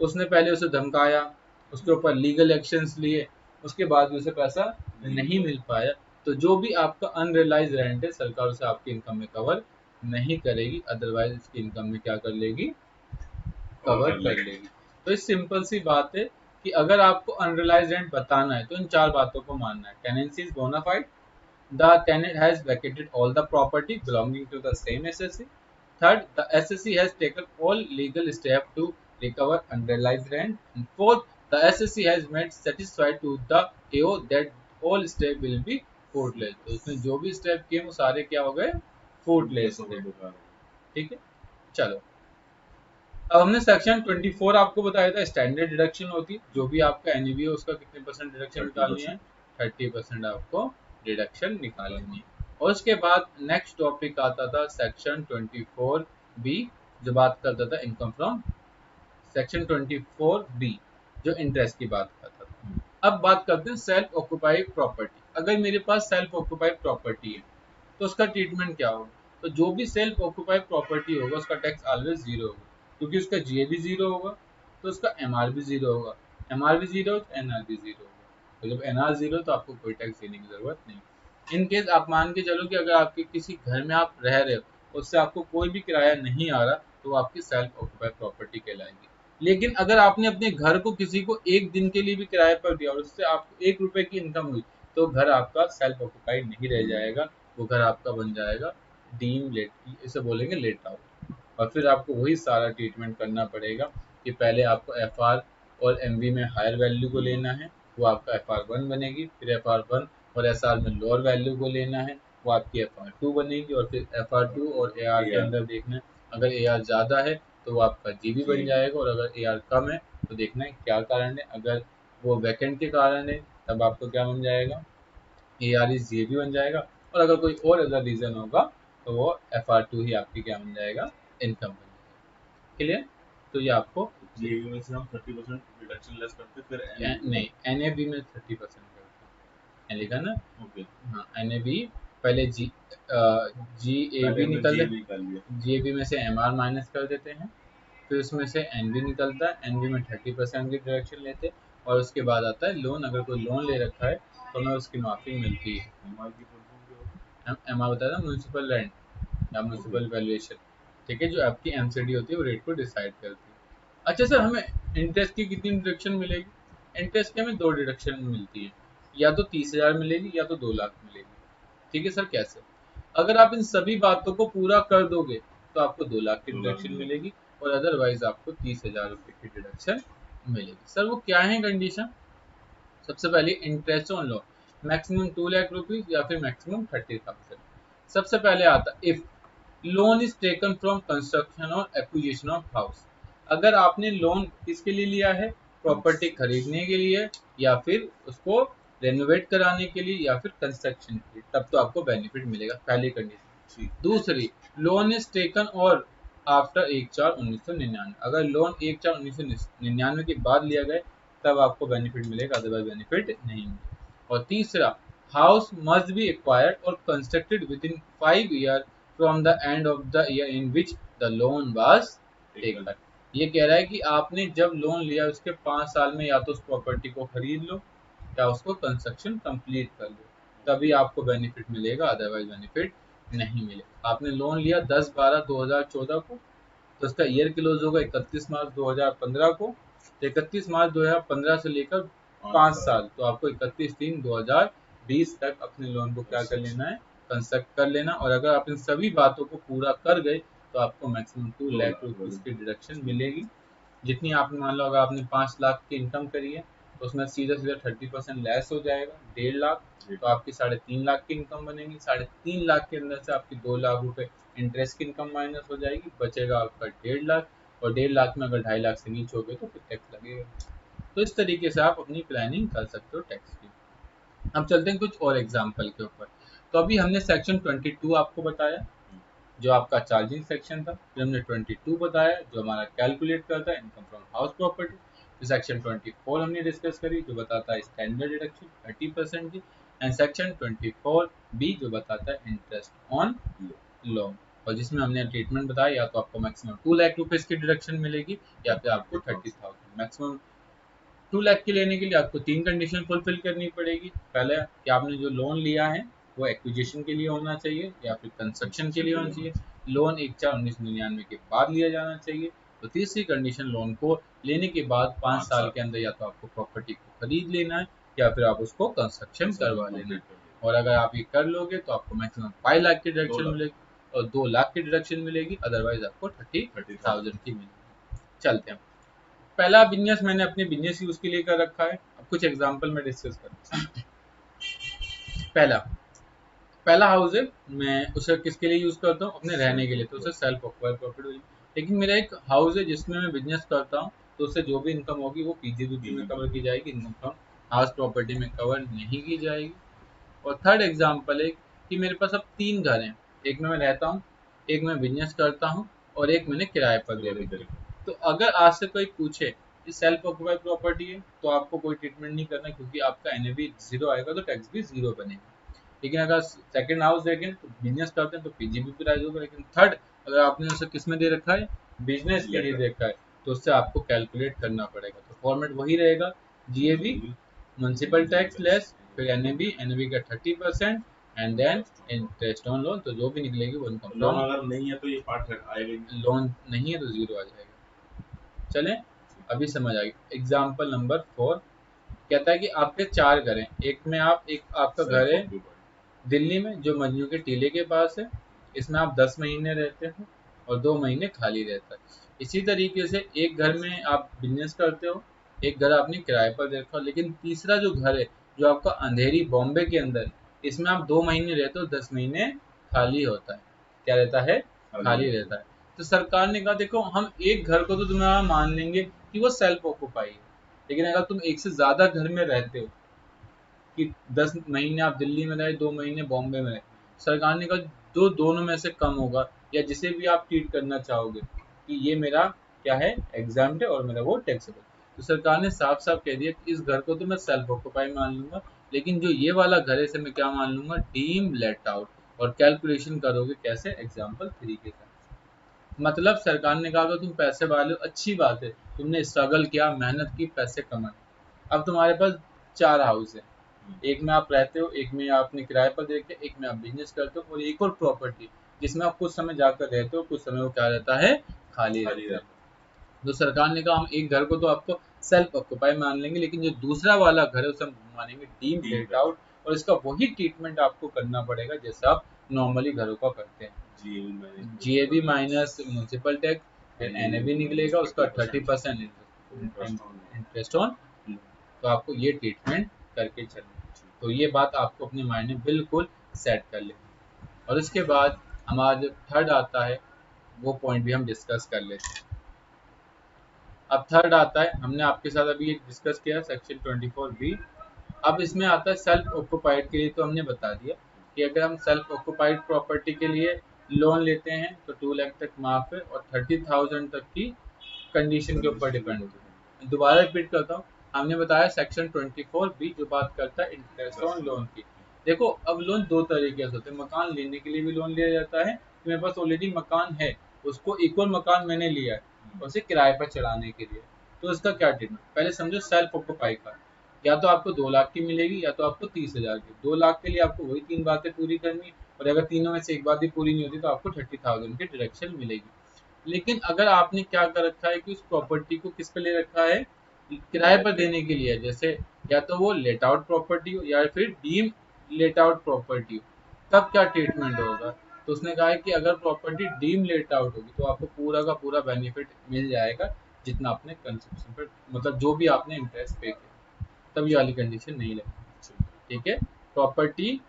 उसने पहले उसे धमकाया, उसके ऊपर लीगल एक्शंस लिए, उसके बाद भी उसे पैसा नहीं मिल पाया, तो जो भी आपका अनरियलाइज रेंट है सरकार उसे आपकी इनकम में कवर नहीं करेगी, अदरवाइज इसकी इनकम में क्या कर लेगी, कवर कर लेगी। तो इस सिंपल सी बात है कि अगर आपको अनरियलाइज रेंट बताना है तो इन 4 बातों को मानना है। Tenancy is bona fide, the tenant has vacated all the property belonging to the same SSC. Third, the SSC has taken all legal steps to recover unrealized rent. And fourth, the SSC has made satisfied to the AO that all steps will be fruitless। तो उसने जो भी स्टेप किए वो सारे क्या हो गए, fruitless थे। ठीक है, चलो अब हमने सेक्शन 24 आपको बताया था, स्टैंडर्ड डिडक्शन होती, जो भी आपका एनईवी है उसका कितने परसेंट डिडक्शन निकालनी है, 30% आपको डिडक्शन निकालनी है। और उसके बाद नेक्स्ट टॉपिक आता था सेक्शन 24 बी, जो बात करता था इनकम फ्रॉम, सेक्शन 24 बी जो इंटरेस्ट की बात करता था। अब बात करते हैं सेल्फ ऑक्युपाइड प्रॉपर्टी। अगर मेरे पास सेल्फ ऑक्युपाइड प्रॉपर्टी है तो उसका ट्रीटमेंट क्या होगा, तो जो भी सेल्फ ऑक्युपाइड प्रॉपर्टी होगा उसका टैक्स ऑलवेज जीरो होगा, क्योंकि उसका जीए भी जीरो होगा तो उसका एमआर भी जीरो होगा, एमआर भी जीरो तो एनआर भी जीरो होगा। तो जब एनआर जीरो तो आपको कोई टैक्स देने की जरूरत नहीं। इन केस आप मान के चलो कि अगर आपके किसी घर में आप रह रहे हो, उससे आपको कोई भी किराया नहीं आ रहा, तो वो आपकी सेल्फ ऑक्युपाइड प्रॉपर्टी कहलाएगी। लेकिन अगर आपने अपने घर को किसी को एक दिन के लिए भी किराए पर दिया और उससे आपको 1 रुपए की इनकम हुई, तो घर आपका सेल्फ ऑक्युपाइड नहीं रह जाएगा, वो घर आपका बन जाएगा डीम लेट, इसे बोलेंगे लेट आउट। और फिर आपको वही सारा ट्रीटमेंट करना पड़ेगा कि पहले आपको एफआर और एमवी में हायर वैल्यू को लेना है, वो आपका FR1 बनेगी, फिर FR1 और एसआर में लोअर वैल्यू को लेना है, वो आपकी FR2 बनेगी, और फिर FR2 और AR के अंदर देखना है, अगर AR ज़्यादा है तो वो आपका जीबी बन जाएगा, और अगर AR कम है तो देखना है क्या कारण है। अगर वो वैकेंट के कारण है तब आपको क्या बन जाएगा, AR इज जीबी बन जाएगा, और अगर कोई और अदर रीज़न होगा तो वो FR2 ही आपकी क्या बन जाएगा, इनकम बन जाएगा। क्लियर, तो ये आपको जीएबी में से हम 30% डिडक्शन लेस करते फिर नहीं, एनएबी में 30% करते हैं, लिखा ना। ओके, हाँ, एनएबी पहले जीएबी निकल, जीएबी में से एमआर माइनस कर देते हैं, फिर उसमें से एनबी निकलता है, एनबी में 30% की डिडक्शन लेते हैं, और उसके बाद आता है लोन। अगर कोई लोन ले रखा है तो हमें उसकी माफी मिलती है। एमआर की एमआर बताया था, म्यूनसिपल रेंट या म्यूनसिपल वैल्यूएशन। ठीक है, जो आपकी एमसीडी होती है वो रेट को डिसाइड करती है। अच्छा सर, हमें इंटरेस्ट की कितनी डिडक्शन मिलेगी, इंटरेस्ट के हमें 2 डिडक्शन मिलती है, या तो 30,000 मिलेगी या तो 2 लाख मिलेगी। ठीक है सर, कैसे? अगर आप इन सभी बातों को पूरा कर दोगे तो आपको 2 लाख की डिडक्शन मिलेगी और अदरवाइज आपको 30,000 रुपये की डिडक्शन मिलेगी। सर वो क्या है कंडीशन? सबसे पहले interest on loan maximum 2 lakh rupees या फिर मैक्सिमम 30,000। सबसे पहले आता if loan is taken from construction और एक्विजिशन ऑफ हाउस। अगर आपने लोन किसके लिए लिया है? प्रॉपर्टी खरीदने के लिए या फिर उसको रेनोवेट कराने के लिए या फिर कंस्ट्रक्शन के लिए, तब तो आपको बेनिफिट मिलेगा, पहली कंडीशन। दूसरी, लोन इज टेकन और आफ्टर 1/4/1999। अगर लोन 1/4/1999 के बाद लिया गया तब आपको बेनिफिट मिलेगा, अदरवाइज बेनिफिट नहीं मिलेगा। और तीसरा, हाउस मस्ट बी एक्वायर्ड और constructed with in 5 year from the end of the year in which the loan was taken. ये कह रहा है कि आपने जब लोन लिया उसके 5 साल में या तो उस प्रॉपर्टी को खरीद लो या उसको कंस्ट्रक्शन कंप्लीट कर लो, तभी आपको बेनिफिट मिलेगा, अदरवाइज बेनिफिट नहीं मिलेगा। आपने लोन लिया 10/12/2014 को, तो उसका ईयर क्लोज होगा 31 मार्च 2015 को। तो 31 मार्च 2015 से लेकर 5 साल, तो आपको 31/3/2020 तक अपने लोन को क्या कर लेना है? कंस्ट्रक्ट कर लेना। और अगर आप इन सभी बातों को पूरा कर गए तो आपको मैक्सिमम 2 लाख रुपीज की डिडक्शन मिलेगी। जितनी आपने, मान लो अगर आपने 5 लाख की इनकम करी है तो उसमें सीधा सीधा 30% लेस हो जाएगा, 1.5 लाख, तो आपकी 3.5 लाख की इनकम बनेगी। 3.5 लाख के अंदर से आपकी 2 लाख रुपए इंटरेस्ट की इनकम माइनस हो जाएगी, बचेगा आपका 1.5 लाख। और 1.5 लाख में अगर 2.5 लाख से नीचे हो गए तो फिर टैक्स लगेगा। तो इस तरीके से आप अपनी प्लानिंग कर सकते हो टैक्स की। अब चलते हैं कुछ और एग्जाम्पल के ऊपर। तो अभी हमने सेक्शन 22 आपको बताया जो आपका चार्जिंग सेक्शन था, फिर हमने 22 बताया जो हमारा कैलकुलेट करता है इनकम फ्रॉम हाउस प्रॉपर्टी। फिर सेक्शन 24 हमने डिस्कस करी जो बताता है स्टैंडर्ड डिडक्शन 30% की, एंड सेक्शन 24B जो बताता है इंटरेस्ट ऑन लोन, और जिसमें हमने ट्रीटमेंट बताया, या तो आपको मैक्सिमम 2 लाख रुपीज की डिडक्शन मिलेगी या फिर आपको 30,000। मैक्सिमम 2 लाख की लेने के लिए आपको 3 कंडीशन फुलफिल करनी पड़ेगी। पहले कि आपने जो लोन लिया है वो एक्विजिशन के लिए होना चाहिए या फिर कंस्ट्रक्शन के लिए होना चाहिए। लोन 1/4/1999 के बाद लिया जाना चाहिए। तो तीसरी कंडीशन, लोन को लेने के बाद 5 साल के अंदर या तो आपको प्रॉपर्टी को खरीद लेना है या फिर आप उसको कंस्ट्रक्शन करवा लेना है। और अगर आप ये कर लोगे तो आपको मैक्सिमम 5 लाख की डिडक्शन मिलेगी और 2 लाख की डिडक्शन मिलेगी, अदरवाइज आपको 30,000 की मिलेगी। चलते हैं, पहला बिजनेस मैंने अपने बिजनेस यूज के लिए कर रखा है। अब कुछ एग्जांपल में डिस्कस करता हूं। पहला हाउस है, मैं उसे किसके लिए यूज करता हूँ? अपने रहने के लिए, तो उसे सेल्फ ऑक्युपाइड प्रॉपर्टी। लेकिन मेरा एक हाउस है जिसमें मैं बिजनेस करता हूँ, तो उससे जो भी इनकम होगी वो पीजीबीपी में कवर की जाएगी, इनकम फ्रॉम हाउस प्रॉपर्टी में कवर नहीं की जाएगी। और थर्ड एग्जाम्पल है कि मेरे पास अब 3 घर हैं, एक में मैं रहता हूँ, एक में बिजनेस करता हूँ और एक मैंने किराए पर दे रखी है। तो अगर आज से कोई पूछे कि सेल्फ ऑक्युपाइड प्रॉपर्टी है तो आपको कोई ट्रीटमेंट नहीं करना, क्योंकि आपका एनएवी 0 आएगा तो टैक्स भी 0 बनेगा। लेकिन अगर सेकंड हाउस देखें तो बिजनेस करते हैं तो पीजीबीपी प्राइस होगा। लेकिन थर्ड, अगर आपने उसे किस में दे रखा है? बिजनेस के लिए देखा है, तो उससे आपको कैलकुलेट करना पड़ेगा। तो फॉर्मेट वही रहेगा, जीएबी म्युनिसिपल टैक्स लेस, फिर एनएबी का 30% and then interest on loan. तो जो भी निकलेगी वो इनकम लोन अगर नहीं है तो ये पार्ट आएगा, लोन नहीं है तो 0 आ जाएगा। चलें, अभी समझ आएगी। एग्जाम्पल नंबर 4 कहता है कि आपके 4 घर हैं, एक आपका घर है दिल्ली में जो मजनू के टीले के पास है, इसमें आप 10 महीने रहते हो और 2 महीने खाली रहता है। इसी तरीके से एक घर में आप बिजनेस करते हो, एक घर आपने किराए पर देखा, लेकिन तीसरा जो घर है जो आपका अंधेरी बॉम्बे के अंदर, इसमें आप 2 महीने रहते हो, 10 महीने खाली होता है। क्या रहता है? खाली रहता है। तो सरकार ने कहा देखो हम एक घर को तो तुम्हारा मान लेंगे कि वो सेल्फ ऑक्युपाई है, लेकिन अगर तुम एक से ज्यादा घर में रहते हो कि 10 महीने आप दिल्ली में रहे, 2 महीने बॉम्बे में रहे, सरकार ने कहा जो दोनों में से कम होगा या जिसे भी आप ट्रीट करना चाहोगे कि ये मेरा क्या है, एग्जाम्प्ट है और मेरा वो टैक्सेबल, तो सरकार ने साफ साफ कह दिया कि इस घर को तो मैं सेल्फ ऑक्युपाई मान लूंगा, लेकिन जो ये वाला घर है इसे मैं क्या मान लूंगा? Deem let out. और कैलकुलेशन करोगे कैसे? एग्जाम्पल 3 के साथ। मतलब सरकार ने कहा तुम पैसे वाले हो, अच्छी बात है, तुमने स्ट्रगल किया, मेहनत की, पैसे कमाए, अब तुम्हारे पास 4 हाउस है, एक में आप रहते हो, एक में आपने किराए पर देखे, एक में आप बिजनेस करते हो और एक और प्रॉपर्टी जिसमें आप कुछ समय जाकर रहते हो, कुछ समय वो क्या रहता है? खाली रहता है। तो सरकार ने कहा हम एक घर को तो आपको सेल्फ ऑक्यूपाई मान लेंगे, लेकिन जो दूसरा वाला घर है उसे हम मानेंगे डीम्ड लेट आउट, और इसका वही ट्रीटमेंट आपको करना पड़ेगा जैसे आप नॉर्मली घरों का करते हैं। जीएबी माइनस म्यूनसिपल टैक्स, फिर एनएबी निकलेगा, उसका 30% इंटरेस्ट ऑन, तो आपको ये ट्रीटमेंट करके चलना। तो ये बात आपको अपने माइंड में बिल्कुल सेट कर लेनी। और इसके बाद हमारा जो थर्ड आता है वो पॉइंट भी हम डिस्कस कर लेते हैं। अब थर्ड आता है, हमने आपके साथ अभी ये डिस्कस किया सेक्शन 24B। अब इसमें आता है सेल्फ ऑक्यूपाइड के लिए। तो हमने बता दिया कि अगर हम सेल्फ ऑक्यूपाइड प्रॉपर्टी के लिए लोन लेते हैं तो 2 लाख तक माफ है और 30,000 तक की कंडीशन के ऊपर डिपेंड होता है। दोबारा रिपीट करता हूँ, हमने बताया सेक्शन 24B जो बात करता है इंटरेस्ट ऑन लोन की। देखो अब लोन दो तरीके से होते हैं, मकान लेने के लिए भी लोन लिया जाता है, तो मेरे पास ऑलरेडी मकान है, उसको इक्वल मकान मैंने लिया है, उसे किराए पर चढ़ाने के लिए, तो इसका क्या ट्रीटमेंट। पहले समझो सेल्फ ऑक्यूपाई का, या तो आपको 2 लाख की मिलेगी या तो आपको 30,000 की। 2 लाख के लिए आपको वही 3 बातें पूरी करनी, और अगर तीनों में से एक बात भी पूरी नहीं होती तो आपको 30,000 की डिडक्शन मिलेगी। लेकिन अगर आपने क्या कर रखा है कि उस प्रॉपर्टी को किस पे ले रखा है, किराए पर देने के लिए, जैसे या तो वो लेट आउट प्रॉपर्टी हो या फिर डीम लेट आउट प्रॉपर्टी हो, तब क्या ट्रीटमेंट होगा। तो उसने कहा है कि अगर प्रॉपर्टी डीम लेट आउट होगी तो आपको पूरा का पूरा बेनिफिट मिल जाएगा जितना आपने कंजप्शन पर, मतलब जो भी आपने इंटरेस्ट पे किया, तब ये वाली कंडीशन नहीं लगेगी। ठीक है, प्रॉपर्टी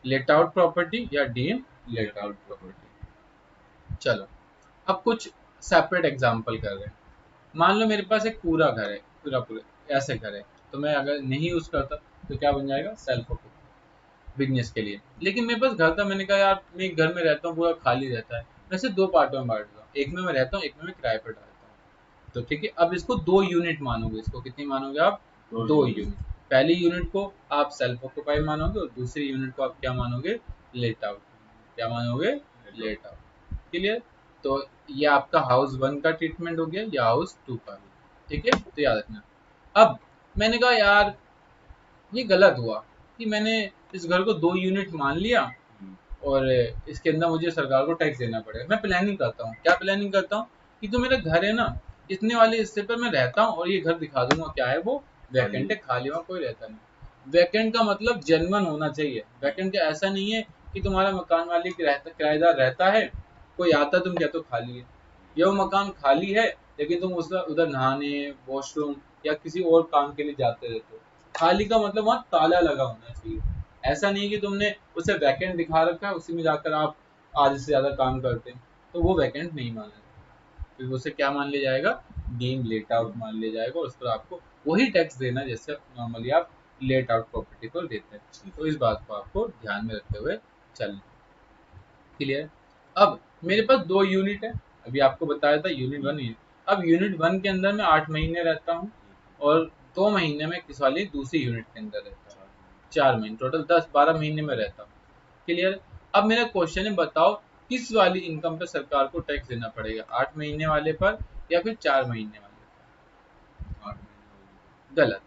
लेट आउट प्रॉपर्टी या डीम लेट आउट प्रॉपर्टी। चलो अब कुछ सेपरेट एग्जांपल कर रहे हैं। मान लो मेरे पास एक पूरा घर है, पूरा पूरा ऐसे घर है, तो मैं अगर नहीं यूज करता तो क्या बन जाएगा, सेल्फ ऑक्यूपाइड बिजनेस के लिए। लेकिन मेरे पास घर था, मैंने कहा यार मैं एक घर में रहता हूँ, पूरा खाली रहता है, मैं इसे दो पार्टों में बांट दूंगा, एक में मैं रहता हूँ, एक में मैं किराए पर डालता हूँ। तो ठीक है, अब इसको 2 यूनिट मानोगे, इसको कितनी मानोगे आप, 2 यूनिट। पहली यूनिट को आप सेल्फ ऑक्यूपाई मानोगे और दूसरी यूनिट को आप क्या मानोगे, लेट आउट। क्या मानोगे, लेट आउट। क्लियर। तो ये आपका हाउस 1 का ट्रीटमेंट हो गया या हाउस 2 का। ठीक है, तो याद रखना। अब मैंने कहा यार ये गलत हुआ कि मैंने इस घर को 2 यूनिट मान लिया और इसके अंदर मुझे सरकार को टैक्स देना पड़ेगा। मैं प्लानिंग करता हूँ, क्या प्लानिंग करता हूँ कि जो मेरा घर है ना, इतने वाले हिस्से पर मैं रहता हूँ और ये घर दिखा दूंगा क्या है, वो वैकेंट है, खाली हुआ कोई रहता नहीं। वैकेंट का मतलब जेन्युइन होना चाहिए। वैकेंट का ऐसा नहीं है कि तुम्हारा मकान मालिक किराएदार रहता है, कोई आता तुम कहते हो खाली है, या वो मकान खाली है लेकिन तुम उस उधर नहाने, वॉशरूम या किसी और काम के लिए जाते रहते हो। खाली का मतलब वहाँ ताला लगा होना चाहिए। ऐसा नहीं कि तुमने उसे वैकेंट दिखा रखा है, उसी में जाकर आप आधे से ज्यादा काम करते हैं, तो वो वैकेंट नहीं माना जाएगा, फिर उसे क्या मान लिया जाएगा, डीम लेट आउट मान लिया जाएगा, और उस पर आपको वही टैक्स देना जैसे नॉर्मली आप लेट आउट प्रॉपर्टी पर देते हैं। तो इस बात को आपको ध्यान में रखते हुए चलना। क्लियर। अब मेरे पास 2 यूनिट है, अभी आपको बताया था यूनिट 1 यूनिट। अब यूनिट 1 के अंदर मैं 8 महीने रहता हूँ और 2 महीने में किस वाली दूसरी यूनिट के अंदर रहता हूँ, 4 महीने, टोटल 10-12 महीने में रहता हूँ। क्लियर। अब मेरा क्वेश्चन है, बताओ किस वाली इनकम पे सरकार को टैक्स देना पड़ेगा, 8 महीने वाले पर या फिर 4 महीने वाले पर। गलत,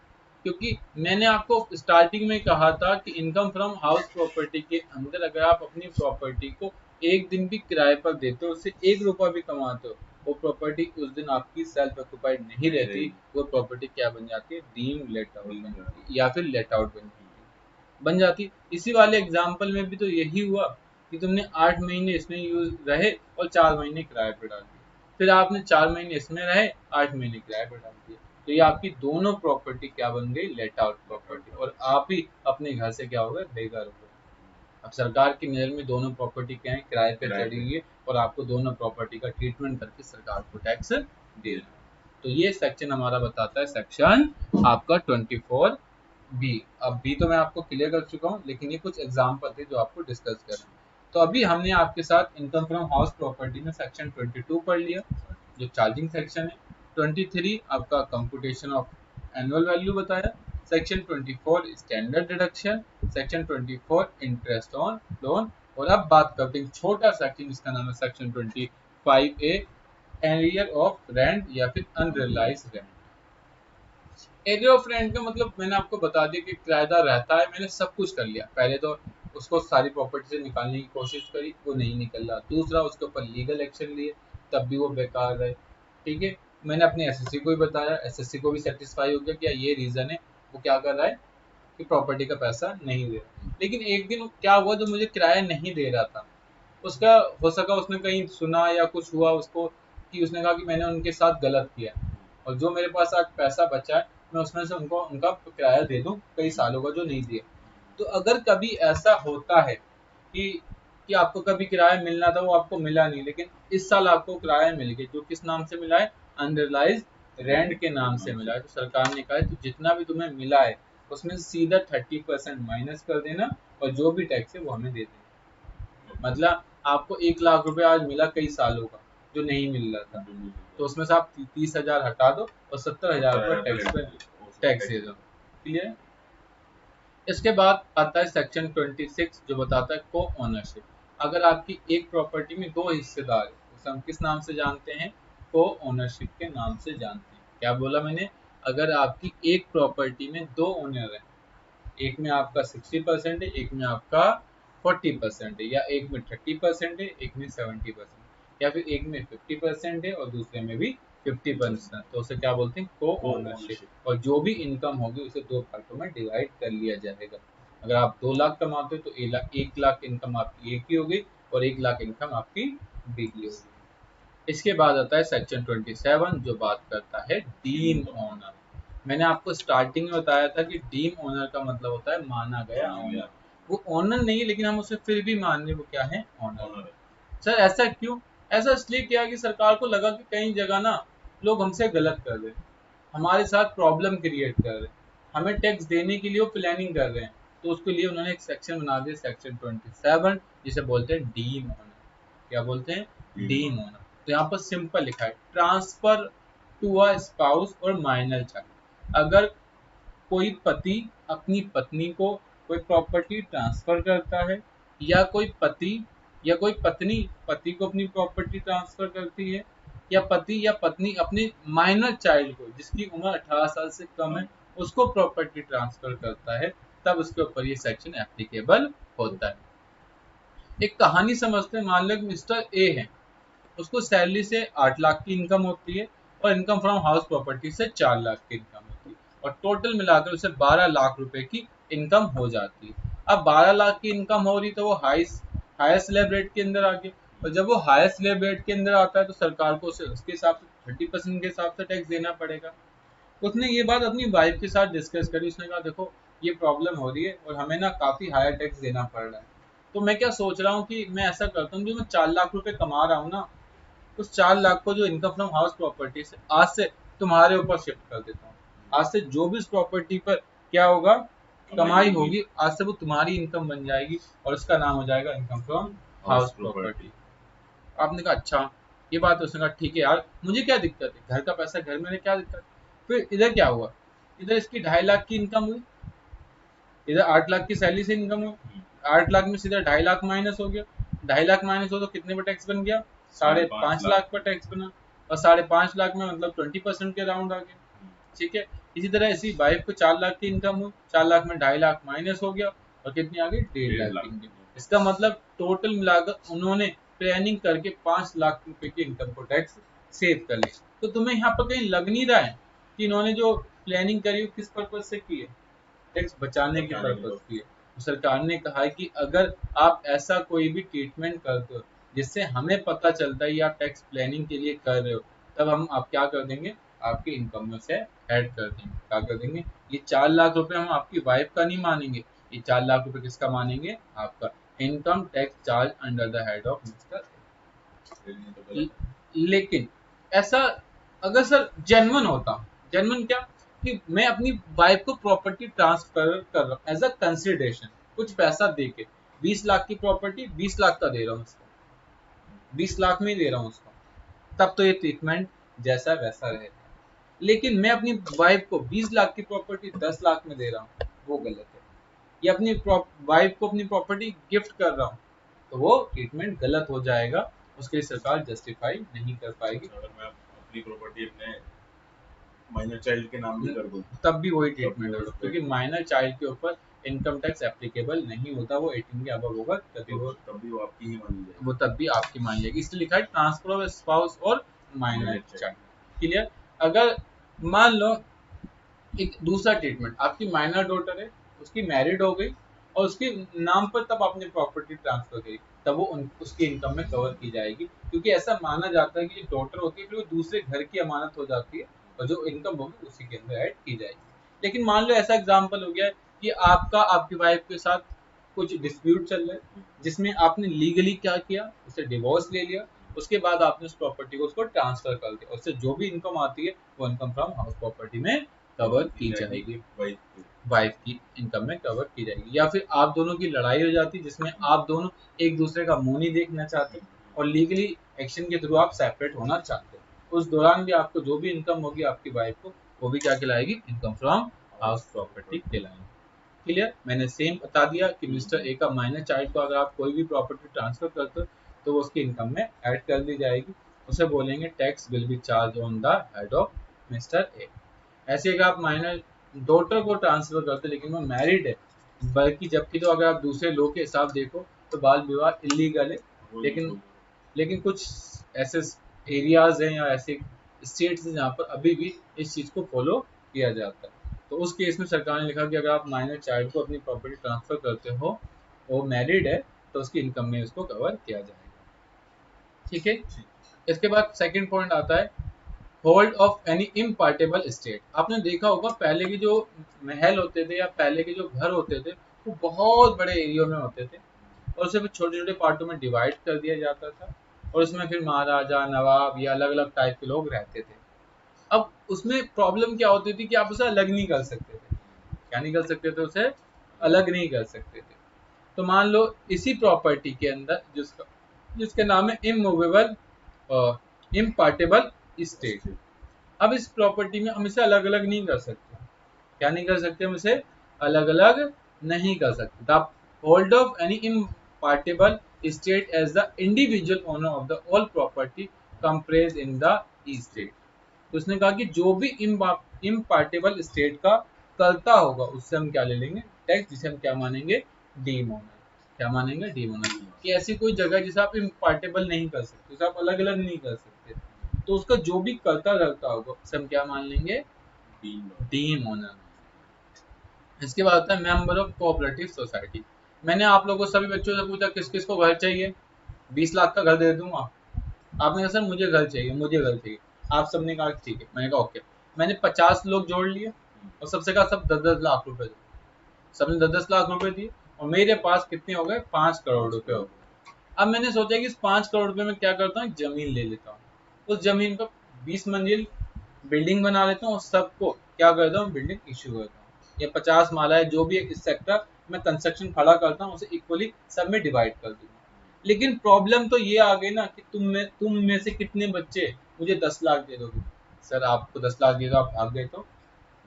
क्योंकि मैंने आपको स्टार्टिंग में कहा था कि इनकम फ्रॉम हाउस प्रॉपर्टी के अंदर अगर आप अपनी प्रॉपर्टी को एक दिन भी किराए पर देते हो, उससे 1 रुपया भी कमाते हो, वो प्रॉपर्टी उस दिन आपकी सेल्फ ऑक्यूपाइड नहीं रहती, वो प्रॉपर्टी क्या बन जाती है, डीम लेट आउट बन जाती है या फिर लेट आउट बन जाती। इसी वाले एग्जाम्पल में भी तो यही हुआ कि तुमने 8 महीने इसमें यूज रहे और 4 महीने किराए पर डाल दिए, फिर आपने 4 महीने इसमें रहे, 8 महीने किराए पर डाल दिए, तो ये आपकी दोनों प्रॉपर्टी क्या बन गई, लेट आउट प्रॉपर्टी, और आप ही अपने घर से क्या हो गए, बेघर हो गए। अब सरकार की नज़र में दोनों प्रॉपर्टी क्या है, किराए पे चढ़ी हुई है, और आपको दोनों प्रॉपर्टी का ट्रीटमेंट करके सरकार को टैक्स देना। तो ये सेक्शन हमारा बताता है, सेक्शन आपका 24B। अब बी तो मैं आपको क्लियर कर चुका हूँ, लेकिन ये कुछ एग्जाम्पल थे जो आपको डिस्कस करना है। तो अभी हमने आपके साथ इनकम फ्रॉम हाउस प्रॉपर्टी में सेक्शन 22 पढ़ लिया जो चार्जिंग सेक्शन है। 23 आपका कंप्यूटेशन ऑफ एनुअल वैल्यू बताया। Section 24 standard deduction, section 24 interest on loan, और अब बात करते हैं छोटा सेक्शन, इसका नाम है section 25A arrear of rent या फिर unrealised rent. Area of rent का मतलब मैंने आपको बता दिया कि किराएदार रहता है, मैंने सब कुछ कर लिया। पहले तो उसको सारी प्रॉपर्टी से निकालने की कोशिश करी, वो नहीं निकल रहा। दूसरा, उसके ऊपर लीगल एक्शन लिए, तब भी वो बेकार रहे। ठीक है, मैंने अपने एसएससी को भी बताया, एसएससी को भी सेटिस्फाई हो गया कि ये रीजन है, वो क्या कर रहा है कि प्रॉपर्टी का पैसा नहीं दे रहा। लेकिन एक दिन क्या हुआ, जो मुझे किराया नहीं दे रहा था, उसका हो सका उसने कहीं सुना या कुछ हुआ उसको, कि उसने कहा कि मैंने उनके साथ गलत किया, और जो मेरे पास आज पैसा बचा है मैं उसमें से उनको उनका किराया दे दूं कई सालों का जो नहीं दिया। तो अगर कभी ऐसा होता है कि आपको कभी किराया मिलना था वो आपको मिला नहीं, लेकिन इस साल आपको किराया मिल गया, जो किस नाम से मिला है, अनरियलाइज रेंट के नाम से मिला है। तो सरकार ने कहा है तो जितना भी तुम्हें मिला है उसमें से सीधा 30% माइनस कर देना, और जो भी टैक्स है वो हमें दे देना। मतलब आपको 1 लाख रुपए आज मिला कई सालों का जो नहीं मिल रहा था, तो उसमें से आप 30,000 हटा दो और 70,000 रुपये टैक्स दे दो। क्लियर। इसके बाद आता है सेक्शन 26 जो बताता है को ओनरशिप। अगर आपकी एक प्रॉपर्टी में दो हिस्सेदार है उसे हम किस नाम से जानते हैं, को ओनरशिप के नाम से जानते हैं। क्या बोला मैंने, अगर आपकी एक प्रॉपर्टी में दो ओनर है, एक में आपका 60% है, एक में आपका 40% है, या एक में 30% है, एक में 70%, या फिर एक में 50% है और दूसरे में भी 50%, तो उसे क्या बोलते हैं, को ओनरशिप। और जो भी इनकम होगी उसे दो पार्टों में डिवाइड कर लिया जाएगा। अगर आप 2 लाख कमाते हो तो 1 लाख इनकम आपकी एक की होगी और 1 लाख इनकम आपकी बी की होगी। इसके बाद आता है सेक्शन 27 जो बात करता है डीम ओनर। मैंने आपको स्टार्टिंग में बताया था कि डीम ओनर का मतलब होता है माना गया ओनर। वो ओनर नहीं है लेकिन हम उसे फिर भी मान रहे, वो क्या है, ओनर। सर ऐसा क्यों, ऐसा इसलिए किया कि सरकार को लगा कि कई जगह ना लोग हमसे गलत कर रहे हैं, हमारे साथ प्रॉब्लम क्रिएट कर रहे हैं, हमें टैक्स देने के लिए वो प्लानिंग कर रहे हैं। तो उसके लिए उन्होंने एक सेक्शन बना दिया, सेक्शन 27, जिसे बोलते हैं डीम ओनर। क्या बोलते हैं, डीम ओनर। तो यहाँ पर सिंपल लिखा है, ट्रांसफर टू अ स्पाउस और माइनर चाइल्ड। अगर कोई पति अपनी पत्नी को कोई प्रॉपर्टी ट्रांसफर करता है, या कोई पति या कोई पत्नी पति को अपनी प्रॉपर्टी ट्रांसफर करती है, या पति या पत्नी अपने माइनर चाइल्ड को जिसकी उम्र 18 साल से कम है उसको प्रॉपर्टी ट्रांसफर करता है, तब उसके ऊपर ये सेक्शन एप्लीकेबल होता है। एक कहानी समझते हैं, मान लो मिस्टर ए है, उसको सैलरी से 8 लाख की इनकम होती है और इनकम फ्रॉम हाउस प्रॉपर्टी से 4 लाख की इनकम होती है, और टोटल मिलाकर उसे 12 लाख रुपए की इनकम हो जाती है। अब 12 लाख की इनकम हो रही तो वो हायर स्लैब रेट के अंदर आ गया, और जब वो हायर स्लैब रेट के अंदर आता है तो सरकार को उसके हिसाब से 30% के हिसाब से टैक्स देना पड़ेगा। उसने ये बात अपनी वाइफ के साथ डिस्कस करी, उसने कहा देखो ये प्रॉब्लम हो रही है और हमें ना काफ़ी हायर टैक्स देना पड़ रहा है, तो मैं क्या सोच रहा हूँ कि मैं ऐसा करता हूँ, जो मैं 4 लाख रुपए कमा रहा हूँ ना, उस 4 लाख को जो इनकम फ्रॉम हाउस प्रॉपर्टी से आज से तुम्हारे ऊपर शिफ्ट कर देता हूँ। आज से जो भी उस प्रॉपर्टी पर क्या होगा, कमाई होगी, आज से वो तुम्हारी इनकम बन जाएगी और उसका नाम हो जाएगा इनकम फ्रॉम हाउस प्रॉपर्टी। आपने कहा अच्छा, ये बात है। उसने कहा ठीक है यार, मुझे क्या दिक्कत है, घर का पैसा घर में, क्या दिक्कत। फिर इधर क्या हुआ, इधर इसकी 2.5 लाख की इनकम हुई, इधर 8 लाख की सैलरी से इनकम हुई, 8 लाख में सीधा 2.5 लाख माइनस हो गया, 2.5 लाख माइनस हो तो कितने पर टैक्स बन गया, 5.5 लाख पर टैक्स बना, और 5.5 लाख में मतलब 20% के राउंड आ गया। ठीक है, इसी तरह इसी वाइफ को 4 लाख की इनकम हुई, 4 लाख में 2.5 लाख माइनस हो गया और कितनी आ गई, 1.5 लाख की इनकम। इसका मतलब टोटल मिलाकर उन्होंने प्लानिंग करके 5 लाख रुपए की इनकम को टैक्स सेव कर लिया। तो तुम्हें यहाँ पर कहीं लग नहीं रहा है कि इन्होंने जो प्लानिंग करी किस पर्पज से की है, टैक्स बचाने के पर्पज की है। तो सरकार ने कहा है कि अगर आप ऐसा कोई भी ट्रीटमेंट करते हो जिससे हमें पता चलता है ये आप टैक्स प्लानिंग के लिए कर रहे हो, तब हम आप क्या कर देंगे, आपकी इनकम में से ऐड कर देंगे। क्या कर देंगे, ये 4 लाख रुपए हम आपकी वाइफ का नहीं मानेंगे, ये 4 लाख रुपए किसका मानेंगे, आपका income tax charge under the head of mister. लेकिन ऐसा अगर सर जेन्युइन होता, जेन्युइन क्या, कि मैं अपनी वाइफ को प्रॉपर्टी ट्रांसफर कर रहा हूँ एज अ कंसिडरेशन, कुछ पैसा दे के, 20 लाख की प्रॉपर्टी 20 लाख का दे रहा हूँ उसको, 20 लाख में ही दे रहा हूँ उसको, तब तो ये ट्रीटमेंट जैसा वैसा रहेगा। लेकिन मैं अपनी वाइफ को 20 लाख की प्रॉपर्टी 10 लाख में दे रहा हूँ, वो गलत है। या अपनी वाइफ को अपनी प्रॉपर्टी गिफ्ट कर रहा हूँ, तो वो ट्रीटमेंट गलत हो जाएगा, उसके लिए सरकार जस्टिफाई नहीं कर पाएगी। अगर मैं अपनी प्रॉपर्टी अपने माइनर चाइल्ड के नाम भी कर दूं तब भी वही ट्रीटमेंट होगा, क्योंकि माइनर चाइल्ड के ऊपर इनकम टैक्स एप्लीकेबल नहीं होता, वो 18 के अबव होगा तभी वो आपकी ही मानी जाएगी, वो तब भी आपकी मानी जाएगी। इसलिए लिखा है ट्रांसफर ऑफ स्पाउस और माइनर चाइल्ड। क्लियर। अगर मान लो एक दूसरा ट्रीटमेंट, आपकी माइनर डॉटर है, उसकी मैरिड हो गई और उसके नाम पर तब आपने प्रॉपर्टी ट्रांसफर करी, तब वो उसकी इनकम में कवर की जाएगी, क्योंकि ऐसा माना जाता है कि डॉटर होती है फिर वो दूसरे घर की अमानत हो जाती है और जो इनकम होगी उसी के अंदर ऐड की जाएगी। लेकिन मान लो ऐसा एग्जाम्पल हो गया है कि आपका आपकी वाइफ के साथ कुछ डिस्प्यूट चल रहा है, जिसमें आपने लीगली क्या किया, उसे डिवोर्स ले लिया, उसके बाद आपने उस प्रॉपर्टी को उसको ट्रांसफर कर दिया, उससे जो भी इनकम आती है वो इनकम फ्रॉम हाउस प्रॉपर्टी में कवर की जाएगी, वाइफ की इनकम में कवर की जाएगी। या फिर आप दोनों की लड़ाई हो जाती है जिसमें आप दोनों एक दूसरे का मुंह नहीं देखना चाहते और लीगली एक्शन के थ्रू आप सेपरेट होना चाहते हो, उस दौरान भी आपको जो भी इनकम होगी आपकी वाइफ को, वो भी क्या कहलाएगी, इनकम फ्रॉम हाउस प्रॉपर्टी कहलाएगी। क्लियर। मैंने सेम बता दिया कि मिस्टर ए का माइनर चाइल्ड को अगर आप कोई भी प्रॉपर्टी ट्रांसफर करते हो तो वो उसकी इनकम में ऐड कर दी जाएगी, उसे बोलेंगे tax will be charge on the head of mister A. ऐसे अगर आप माइनर डॉटर को ट्रांसफर करते लेकिन वो मैरिड है, बल्कि जबकि तो अगर आप दूसरे लोग के हिसाब देखो तो बाल विवाह इलीगल है, लेकिन कुछ ऐसे एरियाज हैं या ऐसे स्टेट्स हैं जहाँ पर अभी भी इस चीज़ को फॉलो किया जाता है। तो उस केस में सरकार ने लिखा कि अगर आप माइनर चाइल्ड को अपनी प्रॉपर्टी ट्रांसफर करते हो, वो मैरिड है, तो उसकी इनकम में उसको कवर किया जाएगा। ठीक है। इसके बाद सेकंड पॉइंट आता है hold of any impartible state. आपने देखा होगा पहले के जो महल होते थे या पहले के जो घर होते थे वो बहुत बड़े एरिया में होते थे और उसे फिर छोटे छोटे पार्टों में डिवाइड कर दिया जाता था और उसमें फिर महाराजा नवाब या अलग अलग टाइप के लोग रहते थे। अब उसमें प्रॉब्लम क्या होती थी कि आप उसे अलग नहीं कर सकते थे। क्या नहीं कर सकते थे, उसे अलग नहीं कर सकते थे। तो मान लो इसी प्रॉपर्टी के अंदर जिसके नाम है इमूवेबल इम्पार्टेबल स्टेट, अब इस प्रॉपर्टी में हम इसे अलग अलग नहीं कर सकते। क्या नहीं कर सकते, हम इसे अलग अलग नहीं कर सकते। The holder of any impartible state as the individual owner of the all property comprised in the state. तो उसने कहा कि जो भी इम्पार्टेबल स्टेट का करता होगा उससे हम क्या ले लेंगे, टैक्स, जिसे हम क्या मानेंगे, डीम ओनर। क्या मानेंगे, डीम ओनर। कि ऐसी कोई जगह जिसे आप इम्पार्टेबल नहीं कर सकते, जिसे आप अलग अलग नहीं कर सकते, तो उसका जो भी करता रहता होगा उसे हम क्या मान लेंगे, डीम ओनर। इसके बाद आता है मेंबर ऑफ कोऑपरेटिव सोसाइटी। मैंने आप लोगों सभी बच्चों से पूछा किस किस को घर चाहिए, 20 लाख का घर दे दूंगा। आपने कहा सर मुझे घर चाहिए, मुझे घर चाहिए। आप सबने कहा ठीक है, मैंने कहा ओके। मैंने 50 लोग जोड़ लिए और सबसे कहा सब 10-10 लाख रुपए दो। सबने 10-10 लाख रुपए दिए और मेरे पास कितने हो गए, 5 करोड़ रुपए हो गए। अब मैंने सोचा कि इस 5 करोड़ रुपए में क्या करता हूँ, जमीन ले लेता हूँ, उस जमीन पर 20 मंजिल बिल्डिंग बना लेता हूँ और सबको क्या करता हूँ, बिल्डिंग इश्यू करता हूँ। या 50 मालाएं जो भी एक सेक्टर में कंस्ट्रक्शन खड़ा करता हूँ उसे इक्वली सब में डिवाइड कर दूंगा। लेकिन प्रॉब्लम तो ये आ गई ना कि तुम में से कितने बच्चे मुझे 10 लाख दे दोगे। सर आपको 10 लाख दिए तो आप भाग गए तो,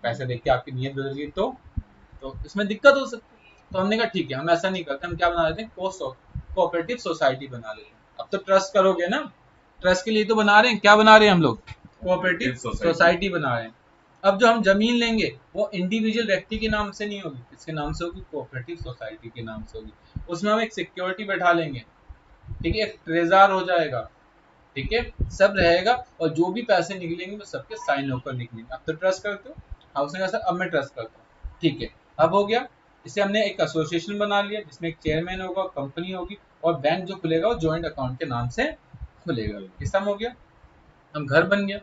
पैसे देख के आपकी नीयत बदल गई तो इसमें दिक्कत हो सकती है। तो हमने कहा ठीक है, हम ऐसा नहीं करते, हम क्या बना लेते हैं, कोऑपरेटिव सोसाइटी बना लेते हैं। अब तो ट्रस्ट करोगे ना, ट्रस्ट के लिए तो बना रहे हैं, क्या बना रहे हैं हम लोग, कोऑपरेटिव सोसाइटी बना रहे हैं। अब जो हम जमीन लेंगे वो इंडिविजुअल व्यक्ति के नाम से नहीं होगी, किसके नाम से होगी, कोऑपरेटिव सोसाइटी के नाम से होगी। उसमें हम एक सिक्योरिटी बैठा लेंगे, ठीक है, एक ट्रेजर हो जाएगा, ठीक है, सब रहेगा और जो भी पैसे निकलेंगे वो सबके साइन होकर निकलेंगे। अब तो ट्रस्ट करते हो, हाँ उसने कहा सर अब मैं ट्रस्ट करता हूँ, ठीक है, अब हो गया। इसे हमने एक एसोसिएशन बना लिया जिसमें एक चेयरमैन होगा, कंपनी होगी और बैंक जो खुलेगा वो ज्वाइंट अकाउंट के नाम से खुलेगा। ये सब हो गया। हम घर बन गया,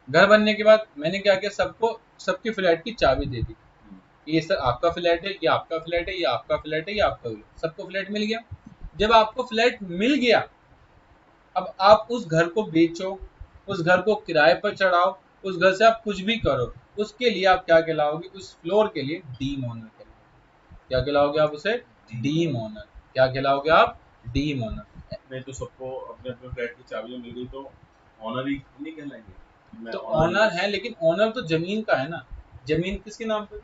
घर बनने के बाद मैंने क्या किया, सबको सबके फ्लैट की चाबी दे दी। ये सर आपका फ्लैट है, ये आपका फ्लैट है, ये आपका फ्लैट है, ये आपका फ्लैट, सबको फ्लैट मिल गया। जब आपको फ्लैट मिल गया, अब आप उस घर को बेचो, उस घर को किराए पर चढ़ाओ, उस घर से आप कुछ भी करो, उसके लिए आप क्या कहलाओगे, उस फ्लोर के लिए डीम ओनर कहलाओगे। क्या कहलाओगे आप, उसे डीम ओनर। क्या कहलाओगे आप, डीम ओनर। नहीं तो सबको अपने अपने फ्लैट की चाबियां मिल गई तो ऑनर ही नहीं कहलाएंगे। तो ऑनर है, लेकिन ऑनर तो जमीन का है ना, जमीन किसके नाम पे,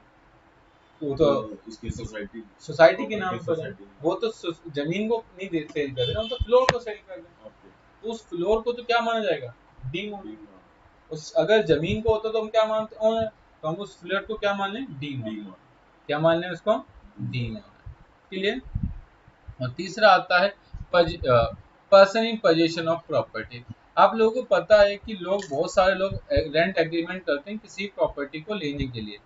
वो तो इसकी सोसाइटी के नाम पर है। वो तो जमीन को नहीं सेल कर रहे, हम तो फ्लोर को सेल कर रहे हैं। तो उस फ्लोर को तो क्या माना जाएगा, डीम ओनर। उस अगर जमीन को होता तो हम क्या मानते, ओनर, तो हम उस फ्लैट को क्या मान लें, डीम ओनर। क्या मान लें उसको, डीम ओनर। क्लियर। और तीसरा आता है person in position of property. आप लोगों को पता है कि लोग, बहुत सारे लोग रेंट एग्रीमेंट करते हैं किसी प्रॉपर्टी को लेने के लिए,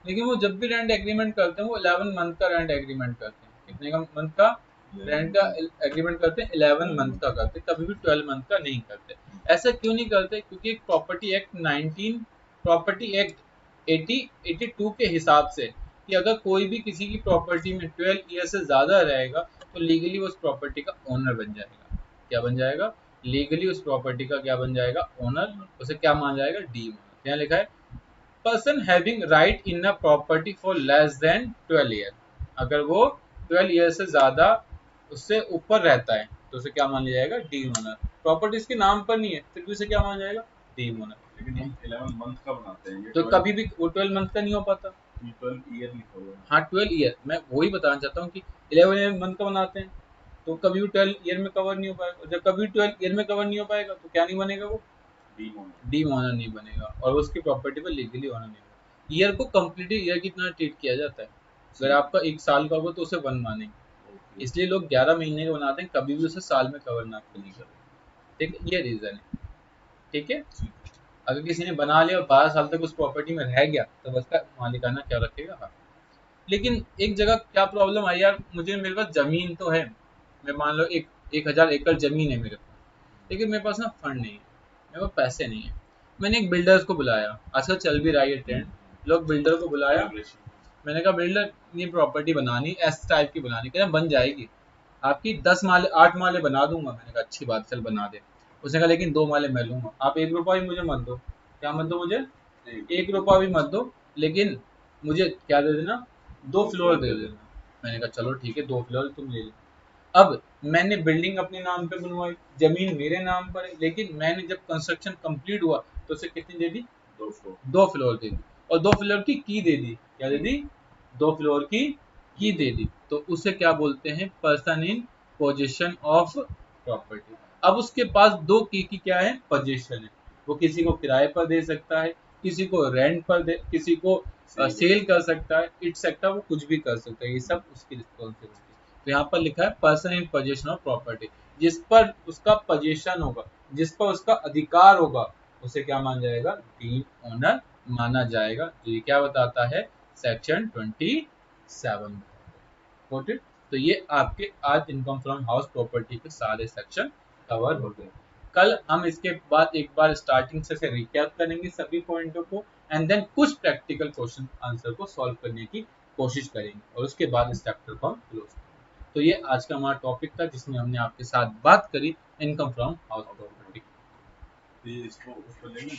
लेकिन वो जब भी रेंट एग्रीमेंट करते हैं वो 11 मंथ का रेंट एग्रीमेंट करते हैं। कितने का मंथ का रेंट का एग्रीमेंट करते हैं? 11 मंथ का करते हैं, कभी भी 12 मंथ का नहीं करते। ऐसा क्यों नहीं करते? क्योंकि एक प्रॉपर्टी एक्ट 19 प्रॉपर्टी एक्ट 82 के हिसाब से कि अगर कोई भी किसी की प्रॉपर्टी में 12 ईयर से ज्यादा रहेगा तो लीगली उस प्रॉपर्टी का ओनर बन जाएगा। क्या बन जाएगा? लीगली उस प्रॉपर्टी का क्या बन जाएगा? ओनर। उसे क्या मान जाएगा? D owner. क्या लिखा है? Person having right in a property for less than 12 year. अगर वो 12 ईयर से ज्यादा उससे ऊपर रहता है तो उसे क्या मान लिया जाएगा? D owner. प्रॉपर्टी इसके नाम पर नहीं है फिर भी उसे क्या मान जाएगा? D owner. लेकिन हम 11 मंथ का बनाते हैं, ये तो कभी भी वो 12 मंथ का नहीं हो पाता। 12 ईयर लिखा हुआ है। हाँ 12 ईयर, मैं वही बताना चाहता हूँ कि 11 मंथ का बनाते हैं तो कभी भी 12 ईयर में कवर नहीं हो पाएगा। जब कभी 12 ईयर में कवर नहीं हो पाएगा तो क्या नहीं बनेगा? वो डी ओनर। डी ओनर नहीं बनेगा और उसकी प्रॉपर्टी पर लीगली ओनर नहीं बनेगा। ईयर को कंप्लीट ईयर की तरह ट्रीट किया जाता है। अगर आपका 1 साल का होगा तो उसे 1 मानेंगे, इसलिए लोग 11 महीने के बनाते हैं, कभी भी उसे साल में कवर ना करें। ठीक है, ये रीजन है। ठीक है, अगर किसी ने बना लिया और 12 साल तक उस प्रॉपर्टी में रह गया तो उसका मालिकाना क्या रखेगा? हाँ। लेकिन एक जगह क्या प्रॉब्लम आई यार, मुझे, मेरे पास जमीन तो है, मैं मान लो 1000 एकड़ जमीन है मेरे पास, लेकिन मेरे पास ना फंड नहीं है, मेरे पास पैसे नहीं है। मैंने एक बिल्डर्स को बुलाया, आजकल चल भी रहा है ये ट्रेंड, लोग बिल्डर को बुलाया। मैंने कहा बिल्डर ये प्रॉपर्टी बनानी, एस टाइप की बनानी। कह रहा बन जाएगी, आपकी 10 माले 8 माले बना दूंगा। मैंने कहा अच्छी बात, चल बना दे। उसने कहा लेकिन 2 माले मैं लूंगा, आप 1 रुपया भी मुझे मत दो। क्या मत दो मुझे? 1 रुपया भी मत दो, लेकिन मुझे क्या दे देना? 2 फ्लोर दे देना। मैंने कहा चलो ठीक है, 2 फ्लोर तुम ले लो। अब मैंने बिल्डिंग अपने नाम पे बनवाई, जमीन मेरे नाम पर है, लेकिन मैंने जब कंस्ट्रक्शन कंप्लीट हुआ तो उसे कितनी दे दी? 2 फ्लोर। 2 फ्लोर दे दी, और 2 फ्लोर की दे दी। क्या दे दी? 2 फ्लोर की दे दी। तो उसे क्या बोलते हैं? Person in position of property. अब उसके पास दो की क्या है? पोजीशन है। वो किसी को किराए पर दे सकता है, किसी को रेंट पर दे, किसी को सेल कर सकता है, इट्सेट्रा, वो कुछ भी कर सकता है। ये सब उसकी रिस्पॉन्सिबिलिटी। तो यहाँ पर लिखा है person in position of property, जिस पर उसका पोजीशन होगा, जिस पर उसका अधिकार होगा, उसे क्या मान जाएगा? डीन ओनर माना जाएगा। तो ये क्या बताता है? सेक्शन 27। Got it? तो ये आपके आज इनकम फ्रॉम हाउस प्रॉपर्टी के सारे सेक्शन कवर हो गए। कल हम इसके बाद एक बार स्टार्टिंग से रिकैप करेंगे सभी पॉइंटों को, एंड देन कुछ प्रैक्टिकल क्वेश्चन आंसर को सॉल्व करने की कोशिश करेंगे, और उसके बाद इस चैप्टर को हम क्लोज करेंगे। तो ये आज का हमारा टॉपिक था जिसमें हमने आपके साथ बात करी इनकम फ्रॉम हाउस प्रॉपर्टी। इसको उसको लेंगे